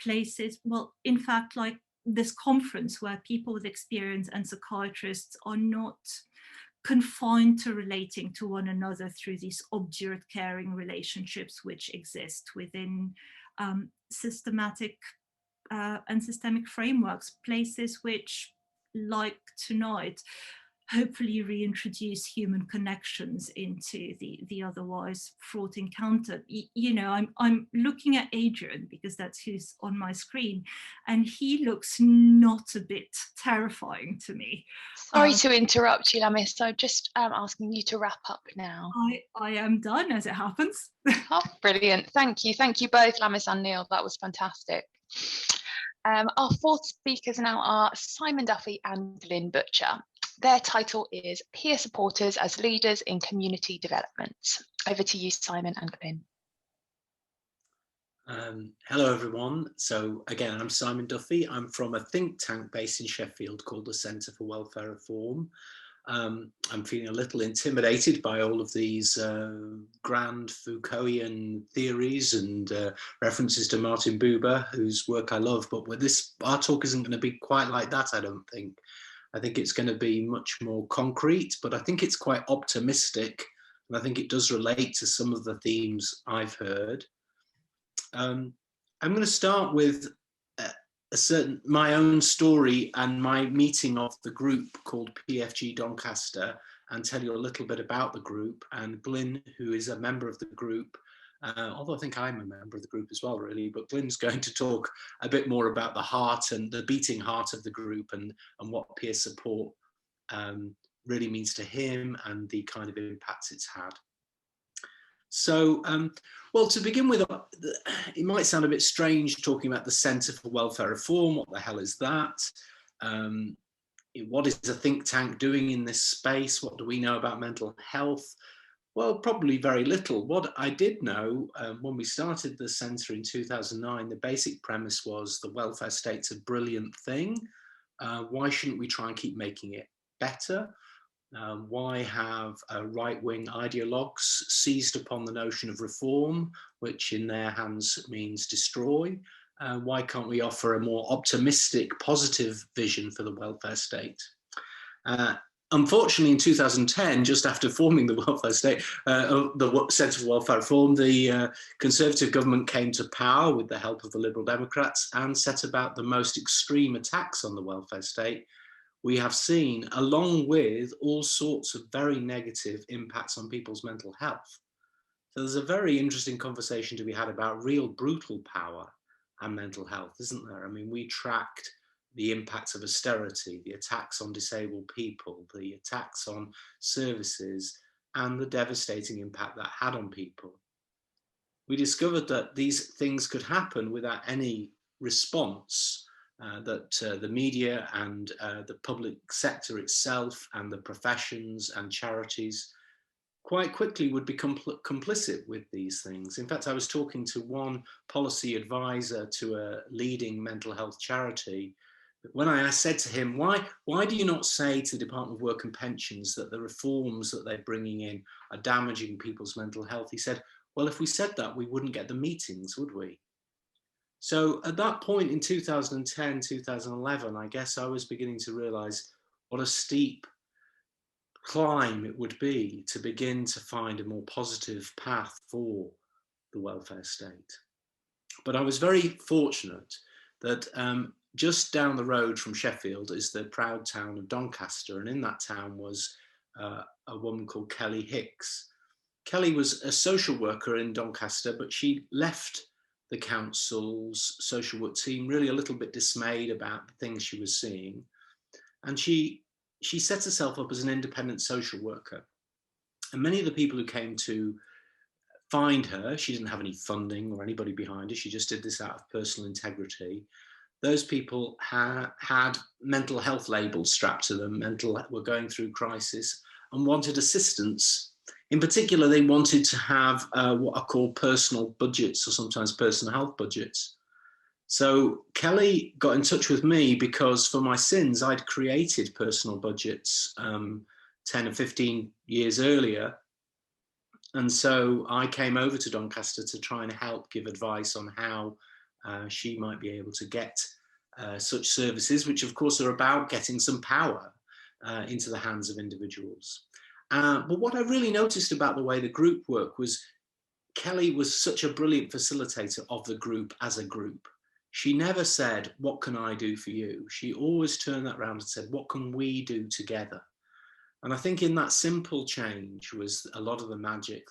Places, well, in fact, like this conference, where people with experience and psychiatrists are not confined to relating to one another through these obdurate caring relationships which exist within systematic and systemic frameworks, places which, like tonight, hopefully reintroduce human connections into the otherwise fraught encounter. You know, I'm looking at Adrian because that's who's on my screen, and he looks not a bit terrifying to me. Sorry to interrupt you, Lamis. I'm just asking you to wrap up now. I am done, as it happens. Oh, brilliant. Thank you. Thank you both, Lamis and Neil. That was fantastic. Our fourth speakers now are Simon Duffy and Glyn Butcher. Their title is Peer Supporters as Leaders in Community Development. Over to you, Simon and Glyn. Hello, everyone. So again, I'm Simon Duffy. I'm from a think tank based in Sheffield called the Centre for Welfare Reform. I'm feeling a little intimidated by all of these grand Foucaultian theories and references to Martin Buber, whose work I love. But with this, our talk isn't going to be quite like that, I don't think. I think it's going to be much more concrete, but I think it's quite optimistic. And I think it does relate to some of the themes I've heard. I'm going to start with my own story and my meeting of the group called PFG Doncaster, and tell you a little bit about the group. And Glyn, who is a member of the group, although I think I'm a member of the group as well, really, but Glyn's going to talk a bit more about the heart and the beating heart of the group and what peer support really means to him and the kind of impacts it's had. So, well, to begin with, it might sound a bit strange talking about the Centre for Welfare Reform. What the hell is that? What is a think tank doing in this space? What do we know about mental health? Well, probably very little. What I did know when we started the centre in 2009, the basic premise was the welfare state's a brilliant thing. Why shouldn't we try and keep making it better? Why have right-wing ideologues seized upon the notion of reform, which in their hands means destroy? Why can't we offer a more optimistic, positive vision for the welfare state? Unfortunately, in 2010, just after forming the welfare state, the Centre for Welfare Reform, the Conservative government came to power with the help of the Liberal Democrats and set about the most extreme attacks on the welfare state we have seen, along with all sorts of very negative impacts on people's mental health. So there's a very interesting conversation to be had about real brutal power and mental health, isn't there? I mean, we tracked the impacts of austerity, the attacks on disabled people, the attacks on services, and the devastating impact that had on people. We discovered that these things could happen without any response, that the media and the public sector itself and the professions and charities quite quickly would become complicit with these things. In fact, I was talking to one policy advisor to a leading mental health charity. When I said to him, why do you not say to the Department of Work and Pensions that the reforms that they're bringing in are damaging people's mental health? He said, well, if we said that, we wouldn't get the meetings, would we? So at that point in 2010, 2011, I guess I was beginning to realize what a steep climb it would be to begin to find a more positive path for the welfare state. But I was very fortunate that just down the road from Sheffield is the proud town of Doncaster, and in that town was a woman called Kelly Hicks. Kelly was a social worker in Doncaster, but she left the council's social work team really a little bit dismayed about the things she was seeing. And she set herself up as an independent social worker. And many of the people who came to find her, she didn't have any funding or anybody behind her, she just did this out of personal integrity. Those people had mental health labels strapped to them, were going through crisis and wanted assistance. In particular, they wanted to have what are called personal budgets, or sometimes personal health budgets. So Kelly got in touch with me because for my sins, I'd created personal budgets 10 or 15 years earlier. And so I came over to Doncaster to try and help give advice on how she might be able to get such services, which of course are about getting some power into the hands of individuals. But what I really noticed about the way the group worked was Kelly was such a brilliant facilitator of the group as a group. She never said, what can I do for you? She always turned that around and said, what can we do together? And I think in that simple change was a lot of the magic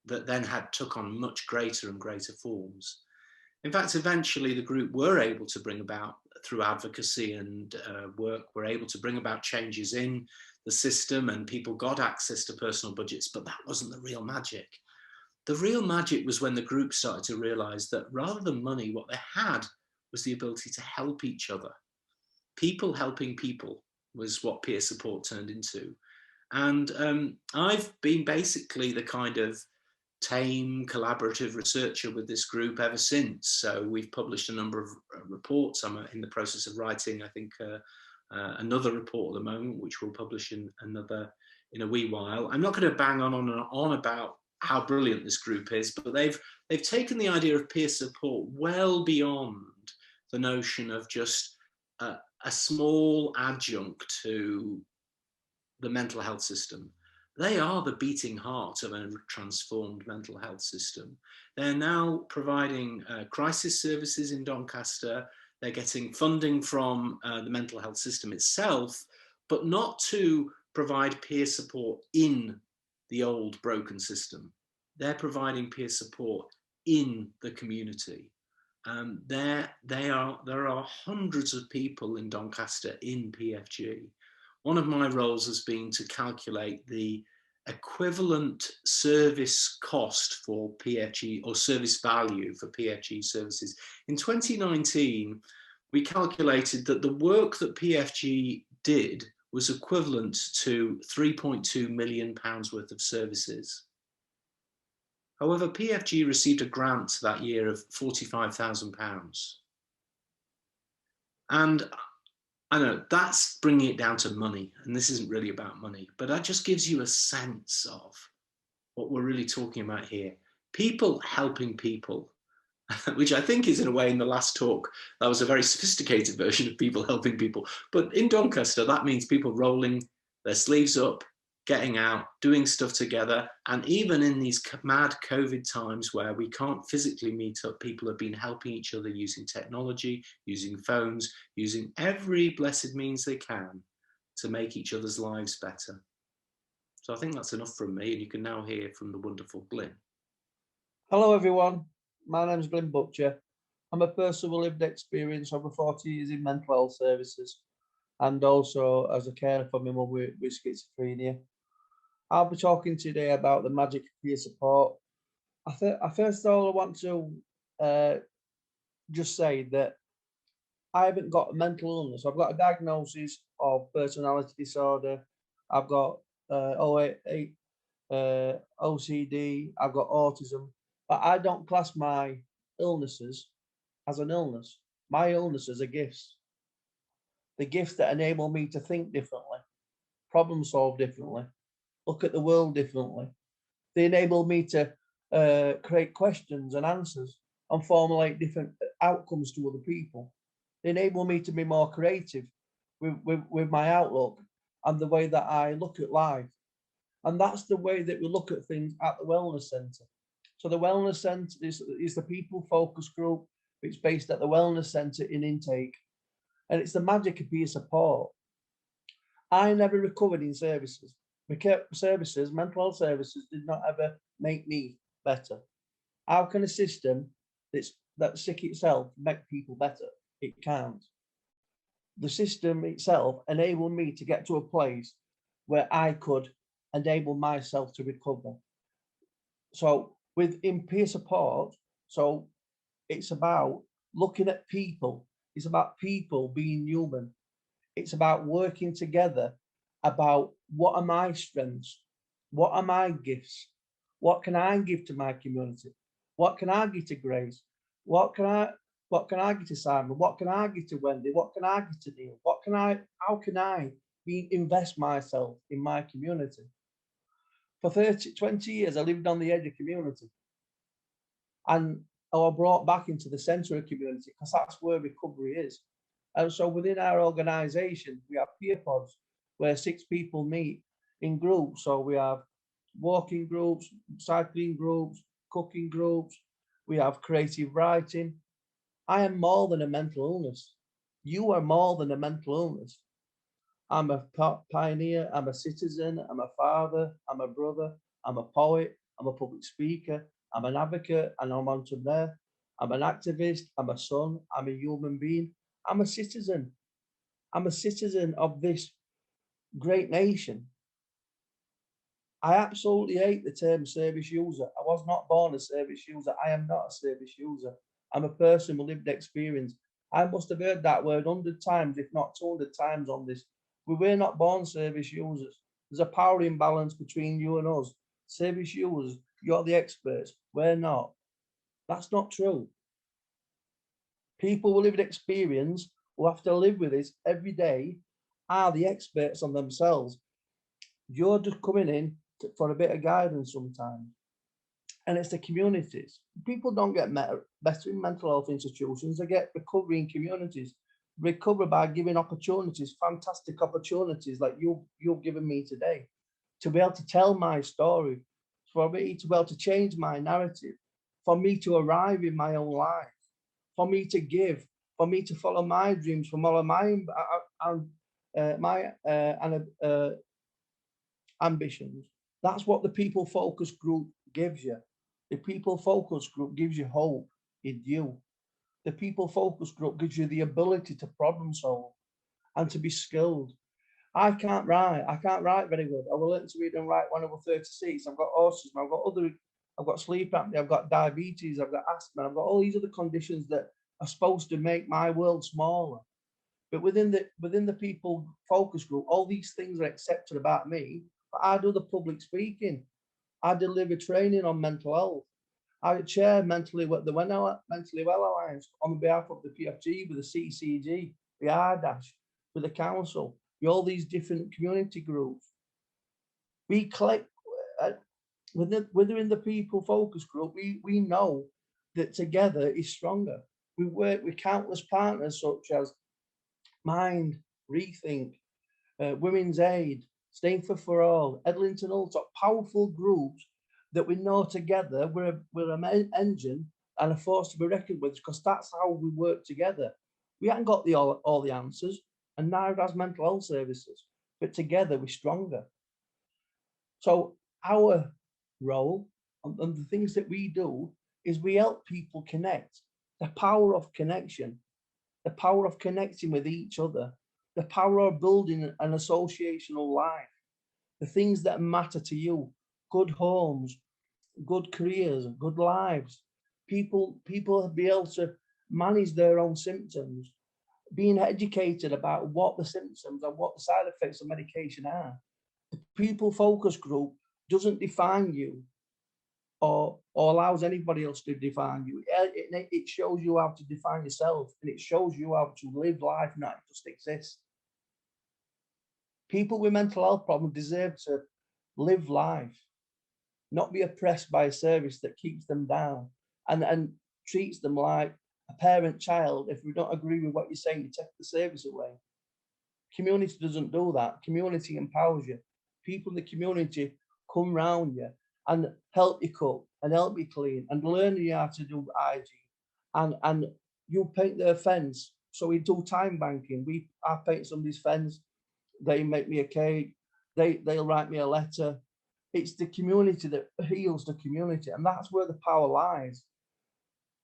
that then took on much greater and greater forms. In fact, eventually the group were able to bring about, through advocacy and work, were able to bring about changes in the system, and people got access to personal budgets, but that wasn't the real magic. The real magic was when the group started to realize that rather than money, what they had was the ability to help each other. People helping people was what peer support turned into. And I've been basically the kind of tame collaborative researcher with this group ever since. So we've published a number of reports. I'm in the process of writing, I think, another report at the moment, which we'll publish in a wee while. I'm not going to bang on and on about how brilliant this group is, but they've taken the idea of peer support well beyond the notion of just a small adjunct to the mental health system. They are the beating heart of a transformed mental health system. They're now providing crisis services in Doncaster. They're getting funding from the mental health system itself, but not to provide peer support in the old broken system. They're providing peer support in the community. There are hundreds of people in Doncaster in PFG. One of my roles has been to calculate the equivalent service cost for PFG, or service value for PFG services. In 2019, we calculated that the work that PFG did was equivalent to £3.2 million worth of services. However, PFG received a grant that year of £45,000. And I know that's bringing it down to money, and this isn't really about money, but that just gives you a sense of what we're really talking about here. People helping people, which I think is in a way in the last talk, that was a very sophisticated version of people helping people. But in Doncaster, that means people rolling their sleeves up, getting out, doing stuff together. And even in these mad COVID times where we can't physically meet up, people have been helping each other using technology, using phones, using every blessed means they can to make each other's lives better. So I think that's enough from me, and you can now hear from the wonderful Glyn. Hello everyone, my name's Glyn Butcher. I'm a person with lived experience over 40 years in mental health services and also as a carer for my mum with schizophrenia. I'll be talking today about the magic of peer support. First of all, I want to just say that I haven't got a mental illness. I've got a diagnosis of personality disorder. I've got OCD. I've got autism, but I don't class my illnesses as an illness. My illnesses are gifts. The gifts that enable me to think differently, problem solve differently, look at the world differently. They enable me to create questions and answers and formulate different outcomes to other people. They enable me to be more creative with my outlook and the way that I look at life. And that's the way that we look at things at the Wellness Centre. So the Wellness Centre is the people focus group. It's based at the Wellness Centre in Intake. And it's the magic of peer support. I never recovered in services. Services, mental health services, did not ever make me better. How can a system that's sick itself make people better? It can't. The system itself enabled me to get to a place where I could enable myself to recover. So within peer support, so it's about looking at people. It's about people being human. It's about working together about what are my strengths? What are my gifts? What can I give to my community? What can I give to Grace? What can I give to Simon? What can I give to Wendy? What can I give to Neil? How can I invest myself in my community? For 20 years, I lived on the edge of community. And I was brought back into the centre of community because that's where recovery is. And so within our organisation, we have peer pods where 6 people meet in groups. So we have walking groups, cycling groups, cooking groups. We have creative writing. I am more than a mental illness. You are more than a mental illness. I'm a pioneer, I'm a citizen, I'm a father, I'm a brother, I'm a poet, I'm a public speaker, I'm an advocate, and I'm an entrepreneur. I'm an activist, I'm a son, I'm a human being, I'm a citizen. I'm a citizen of this great nation. I absolutely hate the term service user. I was not born a service user. I am not a service user. I'm a person with lived experience. I must have heard that word 100 times, if not 200 times on this. We were not born service users. There's a power imbalance between you and us. Service users, you're the experts. We're not. That's not true. People with lived experience who have to live with this every day are the experts on themselves. You're just coming in for a bit of guidance sometimes. And it's the communities. People don't get better in mental health institutions. They get recovery in communities. Recover by giving opportunities, fantastic opportunities like you've given me today, to be able to tell my story, for me to be able to change my narrative, for me to arrive in my own life, for me to give, for me to follow my dreams, for follow my ambitions. That's what the people focus group gives you. The people focus group gives you hope in you. The people focus group gives you the ability to problem solve and to be skilled. I can't write very good. I will learn to read and write when I was 36. I've got autism, I've got sleep apnea, I've got diabetes, I've got asthma, I've got all these other conditions that are supposed to make my world smaller. But within the people focus group, all these things are accepted about me. But I do the public speaking. I deliver training on mental health. I chair the Mentally Well Alliance on behalf of the PFG, with the CCG, the RDASH, with the council, with all these different community groups. We collect, within the people focus group, we know that together is stronger. We work with countless partners such as Mind, Rethink, Women's Aid, Stainford for All, Edlington Hilltop, powerful groups that we know together we're an engine and a force to be reckoned with, because that's how we work together. We haven't got all the answers, and neither has mental health services, but together we're stronger. So our role and the things that we do is we help people connect. The power of connection, the power of connecting with each other, the power of building an associational life, the things that matter to you, good homes, good careers, good lives. People be able to manage their own symptoms, being educated about what the symptoms and what the side effects of medication are. The people focus group doesn't define you or allows anybody else to define you. It shows you how to define yourself, and it shows you how to live life, not just exist. People with mental health problems deserve to live life, not be oppressed by a service that keeps them down and treats them like a parent-child. If we don't agree with what you're saying, you take the service away. Community doesn't do that. Community empowers you. People in the community come round you and help you cook and help you clean and learn you how to do hygiene. And you paint their fence. So we do time banking. I paint somebody's fence. They make me a cake. They'll write me a letter. It's the community that heals the community, and that's where the power lies.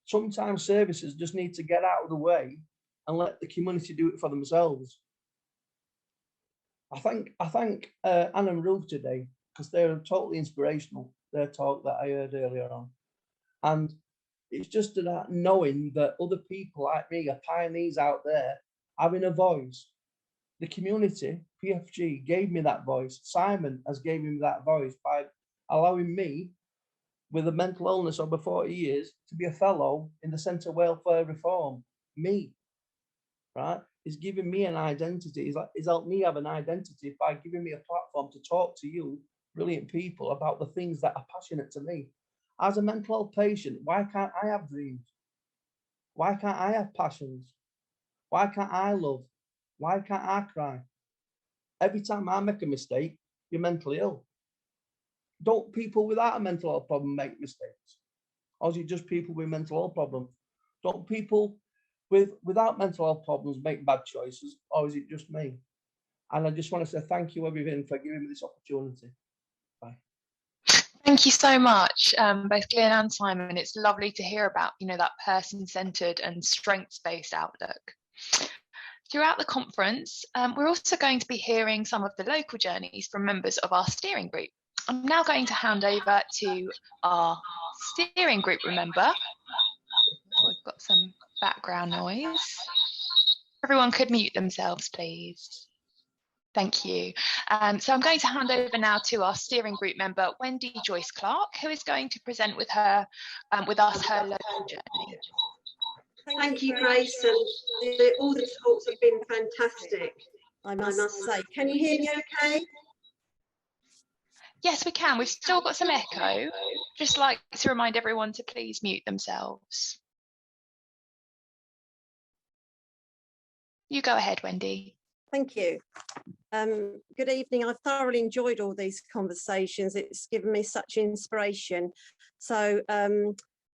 Sometimes services just need to get out of the way and let the community do it for themselves. I thank Anna and Ruth today, because they're totally inspirational, their talk that I heard earlier on. And it's just that knowing that other people like me are pioneers out there having a voice. The community, PFG, gave me that voice. Simon has given me that voice by allowing me, with a mental illness over 40 years, to be a fellow in the Centre of Welfare Reform. Me, right? He's given me an identity. He's helped me have an identity by giving me a platform to talk to you, brilliant people, about the things that are passionate to me. As a mental health patient, why can't I have dreams? Why can't I have passions? Why can't I love? Why can't I cry? Every time I make a mistake, you're mentally ill. Don't people without a mental health problem make mistakes? Or is it just people with mental health problems? Don't people without mental health problems make bad choices? Or is it just me? And I just want to say thank you, everyone, for giving me this opportunity. Bye. Thank you so much, both Glenn and Simon. It's lovely to hear about, that person-centered and strengths-based outlook. Throughout the conference, we're also going to be hearing some of the local journeys from members of our steering group. I'm now going to hand over to our steering group member. We've got some background noise. Everyone could mute themselves, please. Thank you. So I'm going to hand over now to our steering group member, Wendy Joyce Clark, who is going to present with us her local journey. Thank you, Grace. And all the talks have been fantastic, I must say. Can you hear me okay? Yes, we can. We've still got some echo. Just like to remind everyone to please mute themselves. You go ahead, Wendy. Thank you. Good evening. I've thoroughly enjoyed all these conversations. It's given me such inspiration. So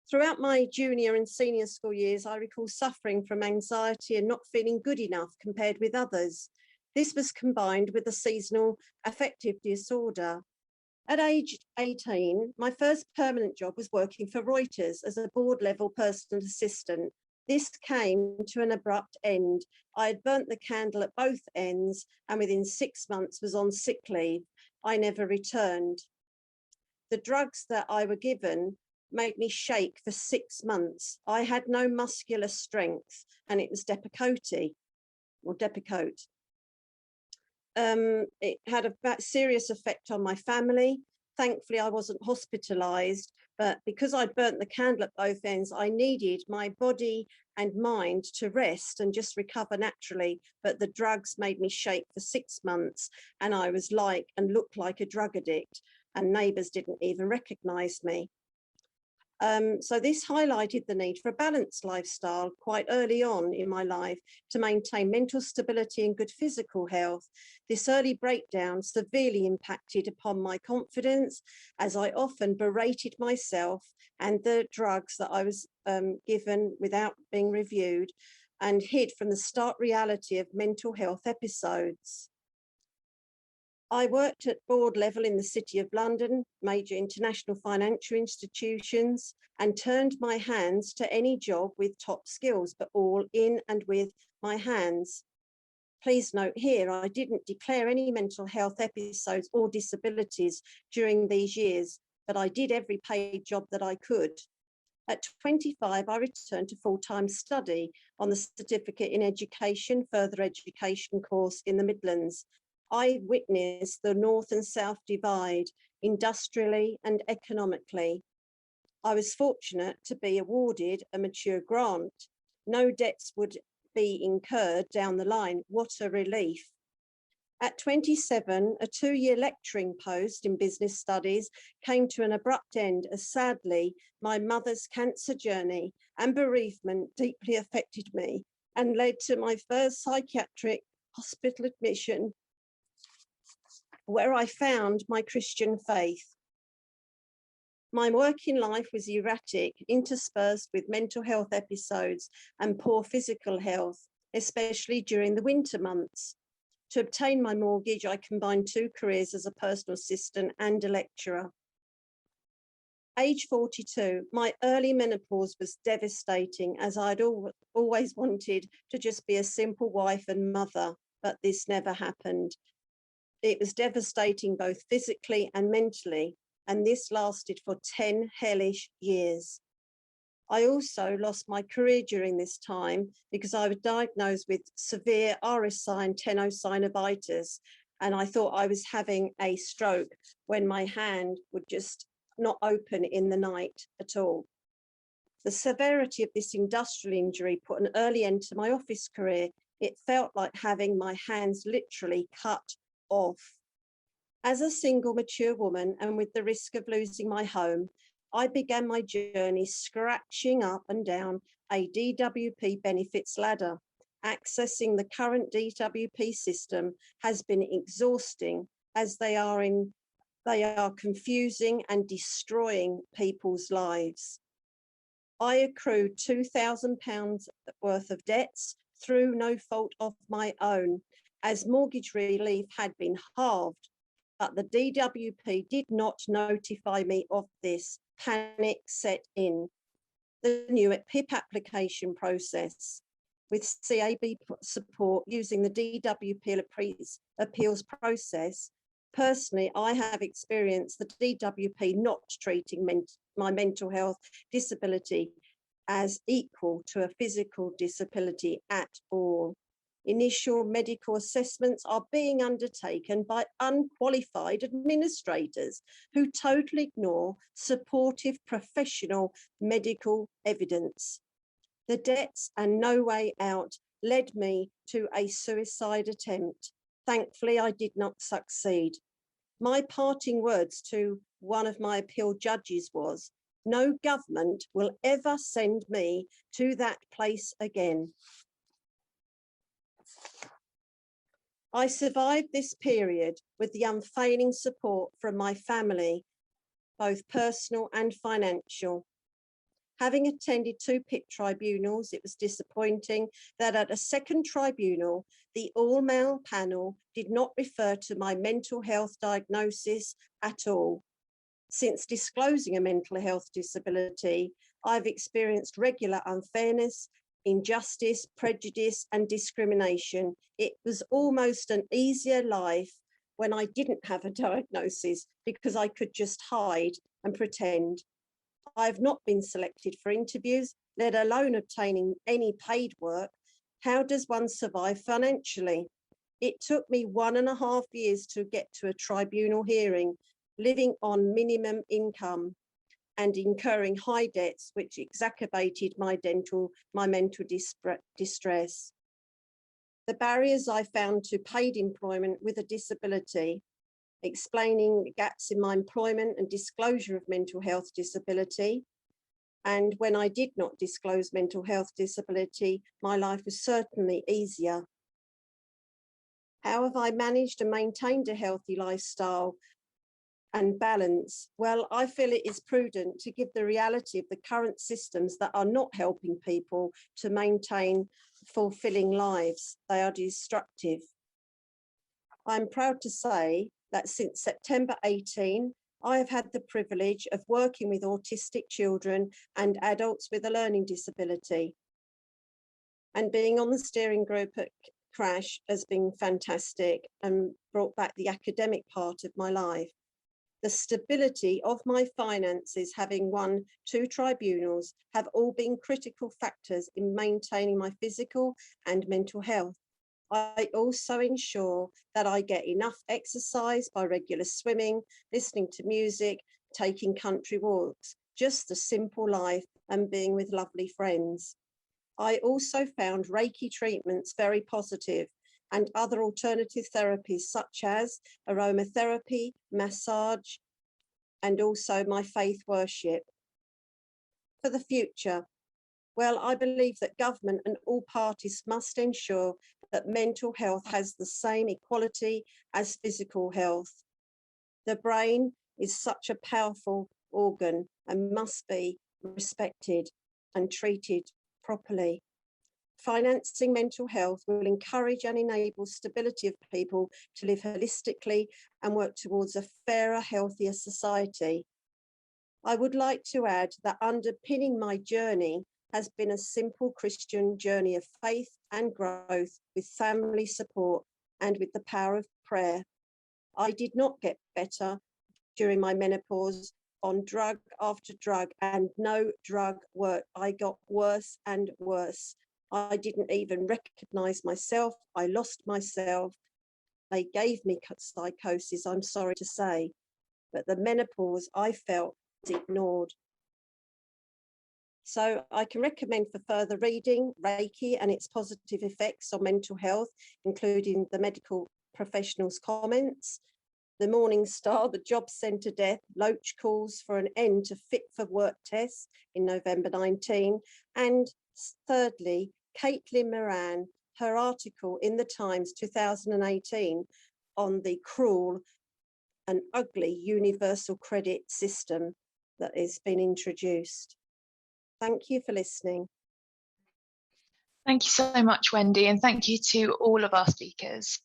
throughout my junior and senior school years, I recall suffering from anxiety and not feeling good enough compared with others. This was combined with a seasonal affective disorder. At age 18, my first permanent job was working for Reuters as a board-level personal assistant. This came to an abrupt end. I had burnt the candle at both ends and within 6 months was on sick leave. I never returned. The drugs that I were given made me shake for 6 months. I had no muscular strength and it was Depakote. or Depakote. It had a serious effect on my family. Thankfully, I wasn't hospitalized, but because I'd burnt the candle at both ends, I needed my body and mind to rest and just recover naturally. But the drugs made me shake for 6 months, and I was like and looked like a drug addict, and neighbors didn't even recognize me. So this highlighted the need for a balanced lifestyle quite early on in my life to maintain mental stability and good physical health. This early breakdown severely impacted upon my confidence, as I often berated myself and the drugs that I was given without being reviewed, and hid from the stark reality of mental health episodes. I worked at board level in the City of London, major international financial institutions, and turned my hands to any job with top skills, but all in and with my hands. Please note here, I didn't declare any mental health episodes or disabilities during these years, but I did every paid job that I could. At 25, I returned to full-time study on the Certificate in Education, Further Education course in the Midlands. I witnessed the North and South divide industrially and economically. I was fortunate to be awarded a mature grant. No debts would be incurred down the line. What a relief. At 27, a 2-year lecturing post in business studies came to an abrupt end, as sadly my mother's cancer journey and bereavement deeply affected me and led to my first psychiatric hospital admission, where I found my Christian faith. My working life was erratic, interspersed with mental health episodes and poor physical health, especially during the winter months. To obtain my mortgage, I combined 2 careers as a personal assistant and a lecturer. Age 42, my early menopause was devastating, as I'd always wanted to just be a simple wife and mother, but this never happened. It was devastating both physically and mentally, and this lasted for 10 hellish years. I also lost my career during this time because I was diagnosed with severe RSI and tenosynovitis, and I thought I was having a stroke when my hand would just not open in the night at all. The severity of this industrial injury put an early end to my office career. It felt like having my hands literally cut off. As a single mature woman, and with the risk of losing my home, I began my journey scratching up and down a DWP benefits ladder. Accessing the current DWP system has been exhausting, as they are confusing and destroying people's lives. I accrued £2,000 worth of debts through no fault of my own, as mortgage relief had been halved, but the DWP did not notify me of this. Panic set in. The new PIP application process with CAB support using the DWP appeals process. Personally, I have experienced the DWP not treating my mental health disability as equal to a physical disability at all. Initial medical assessments are being undertaken by unqualified administrators who totally ignore supportive professional medical evidence. The debts and no way out led me to a suicide attempt. Thankfully, I did not succeed. My parting words to one of my appeal judges was, "No government will ever send me to that place again." I survived this period with the unfailing support from my family, both personal and financial. Having attended 2 PIP tribunals, it was disappointing that at a second tribunal, the all-male panel did not refer to my mental health diagnosis at all. Since disclosing a mental health disability, I've experienced regular unfairness, injustice, prejudice, and discrimination. It was almost an easier life when I didn't have a diagnosis because I could just hide and pretend. I've not been selected for interviews, let alone obtaining any paid work, How does one survive financially? It took me 1.5 years to get to a tribunal hearing, living on minimum income and incurring high debts, which exacerbated my mental distress. The barriers I found to paid employment with a disability, explaining gaps in my employment and disclosure of mental health disability. And when I did not disclose mental health disability, my life was certainly easier. How have I managed and maintained a healthy lifestyle and balance? Well, I feel it is prudent to give the reality of the current systems that are not helping people to maintain fulfilling lives. They are destructive. I'm proud to say that since September 18, I have had the privilege of working with autistic children and adults with a learning disability. And being on the steering group at CRASSH has been fantastic and brought back the academic part of my life. The stability of my finances, having won 2 tribunals, have all been critical factors in maintaining my physical and mental health. I also ensure that I get enough exercise by regular swimming, listening to music, taking country walks, just a simple life and being with lovely friends. I also found Reiki treatments very positive and other alternative therapies such as aromatherapy, massage, and also my faith worship. For the future, well, I believe that government and all parties must ensure that mental health has the same equality as physical health. The brain is such a powerful organ and must be respected and treated properly. Financing mental health will encourage and enable stability of people to live holistically and work towards a fairer, healthier society. I would like to add that underpinning my journey has been a simple Christian journey of faith and growth with family support and with the power of prayer. I did not get better during my menopause on drug after drug, and no drug worked. I got worse and worse. I didn't even recognize myself. I lost myself. They gave me psychosis, I'm sorry to say, but the menopause I felt was ignored. So I can recommend for further reading Reiki and its positive effects on mental health, including the medical professionals' comments, the Morning Star, the Job Centre Death, Loach calls for an end to fit for work tests in November 19, and thirdly, Caitlin Moran, her article in the Times 2018 on the cruel and ugly universal credit system that has been introduced. Thank you for listening. Thank you so much, Wendy, and thank you to all of our speakers.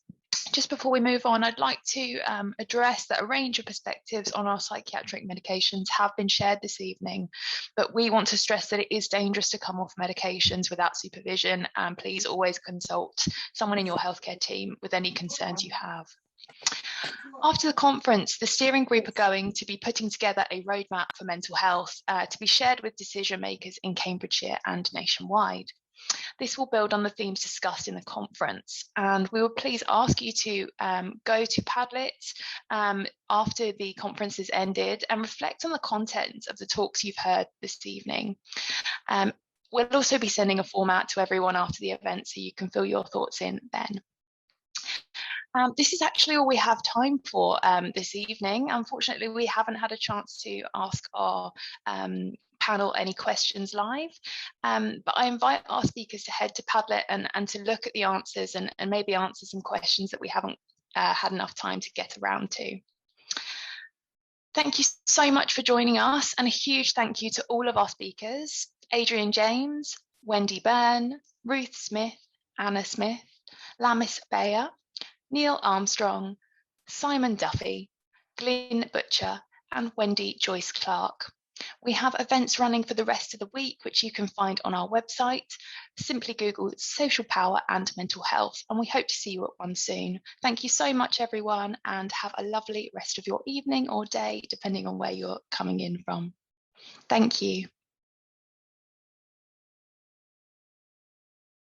Just before we move on, I'd like to address that a range of perspectives on our psychiatric medications have been shared this evening, but we want to stress that it is dangerous to come off medications without supervision, and please always consult someone in your healthcare team with any concerns you have. After the conference, the steering group are going to be putting together a roadmap for mental health to be shared with decision makers in Cambridgeshire and nationwide. This will build on the themes discussed in the conference, and we will please ask you to go to Padlet after the conference has ended and reflect on the content of the talks you've heard this evening. We'll also be sending a format to everyone after the event so you can fill your thoughts in then. This is actually all we have time for this evening. Unfortunately, we haven't had a chance to ask our panel any questions live, but I invite our speakers to head to Padlet and to look at the answers and maybe answer some questions that we haven't had enough time to get around to. Thank you so much for joining us, and a huge thank you to all of our speakers: Adrian James, Wendy Byrne, Ruth Smith, Anna Smith, Lamis Bayer, Neil Armstrong, Simon Duffy, Glyn Butcher, and Wendy Joyce Clark. We have events running for the rest of the week, which you can find on our website. Simply Google social power and mental health, and we hope to see you at one soon. Thank you so much, everyone, and have a lovely rest of your evening or day, depending on where you're coming in from. Thank you.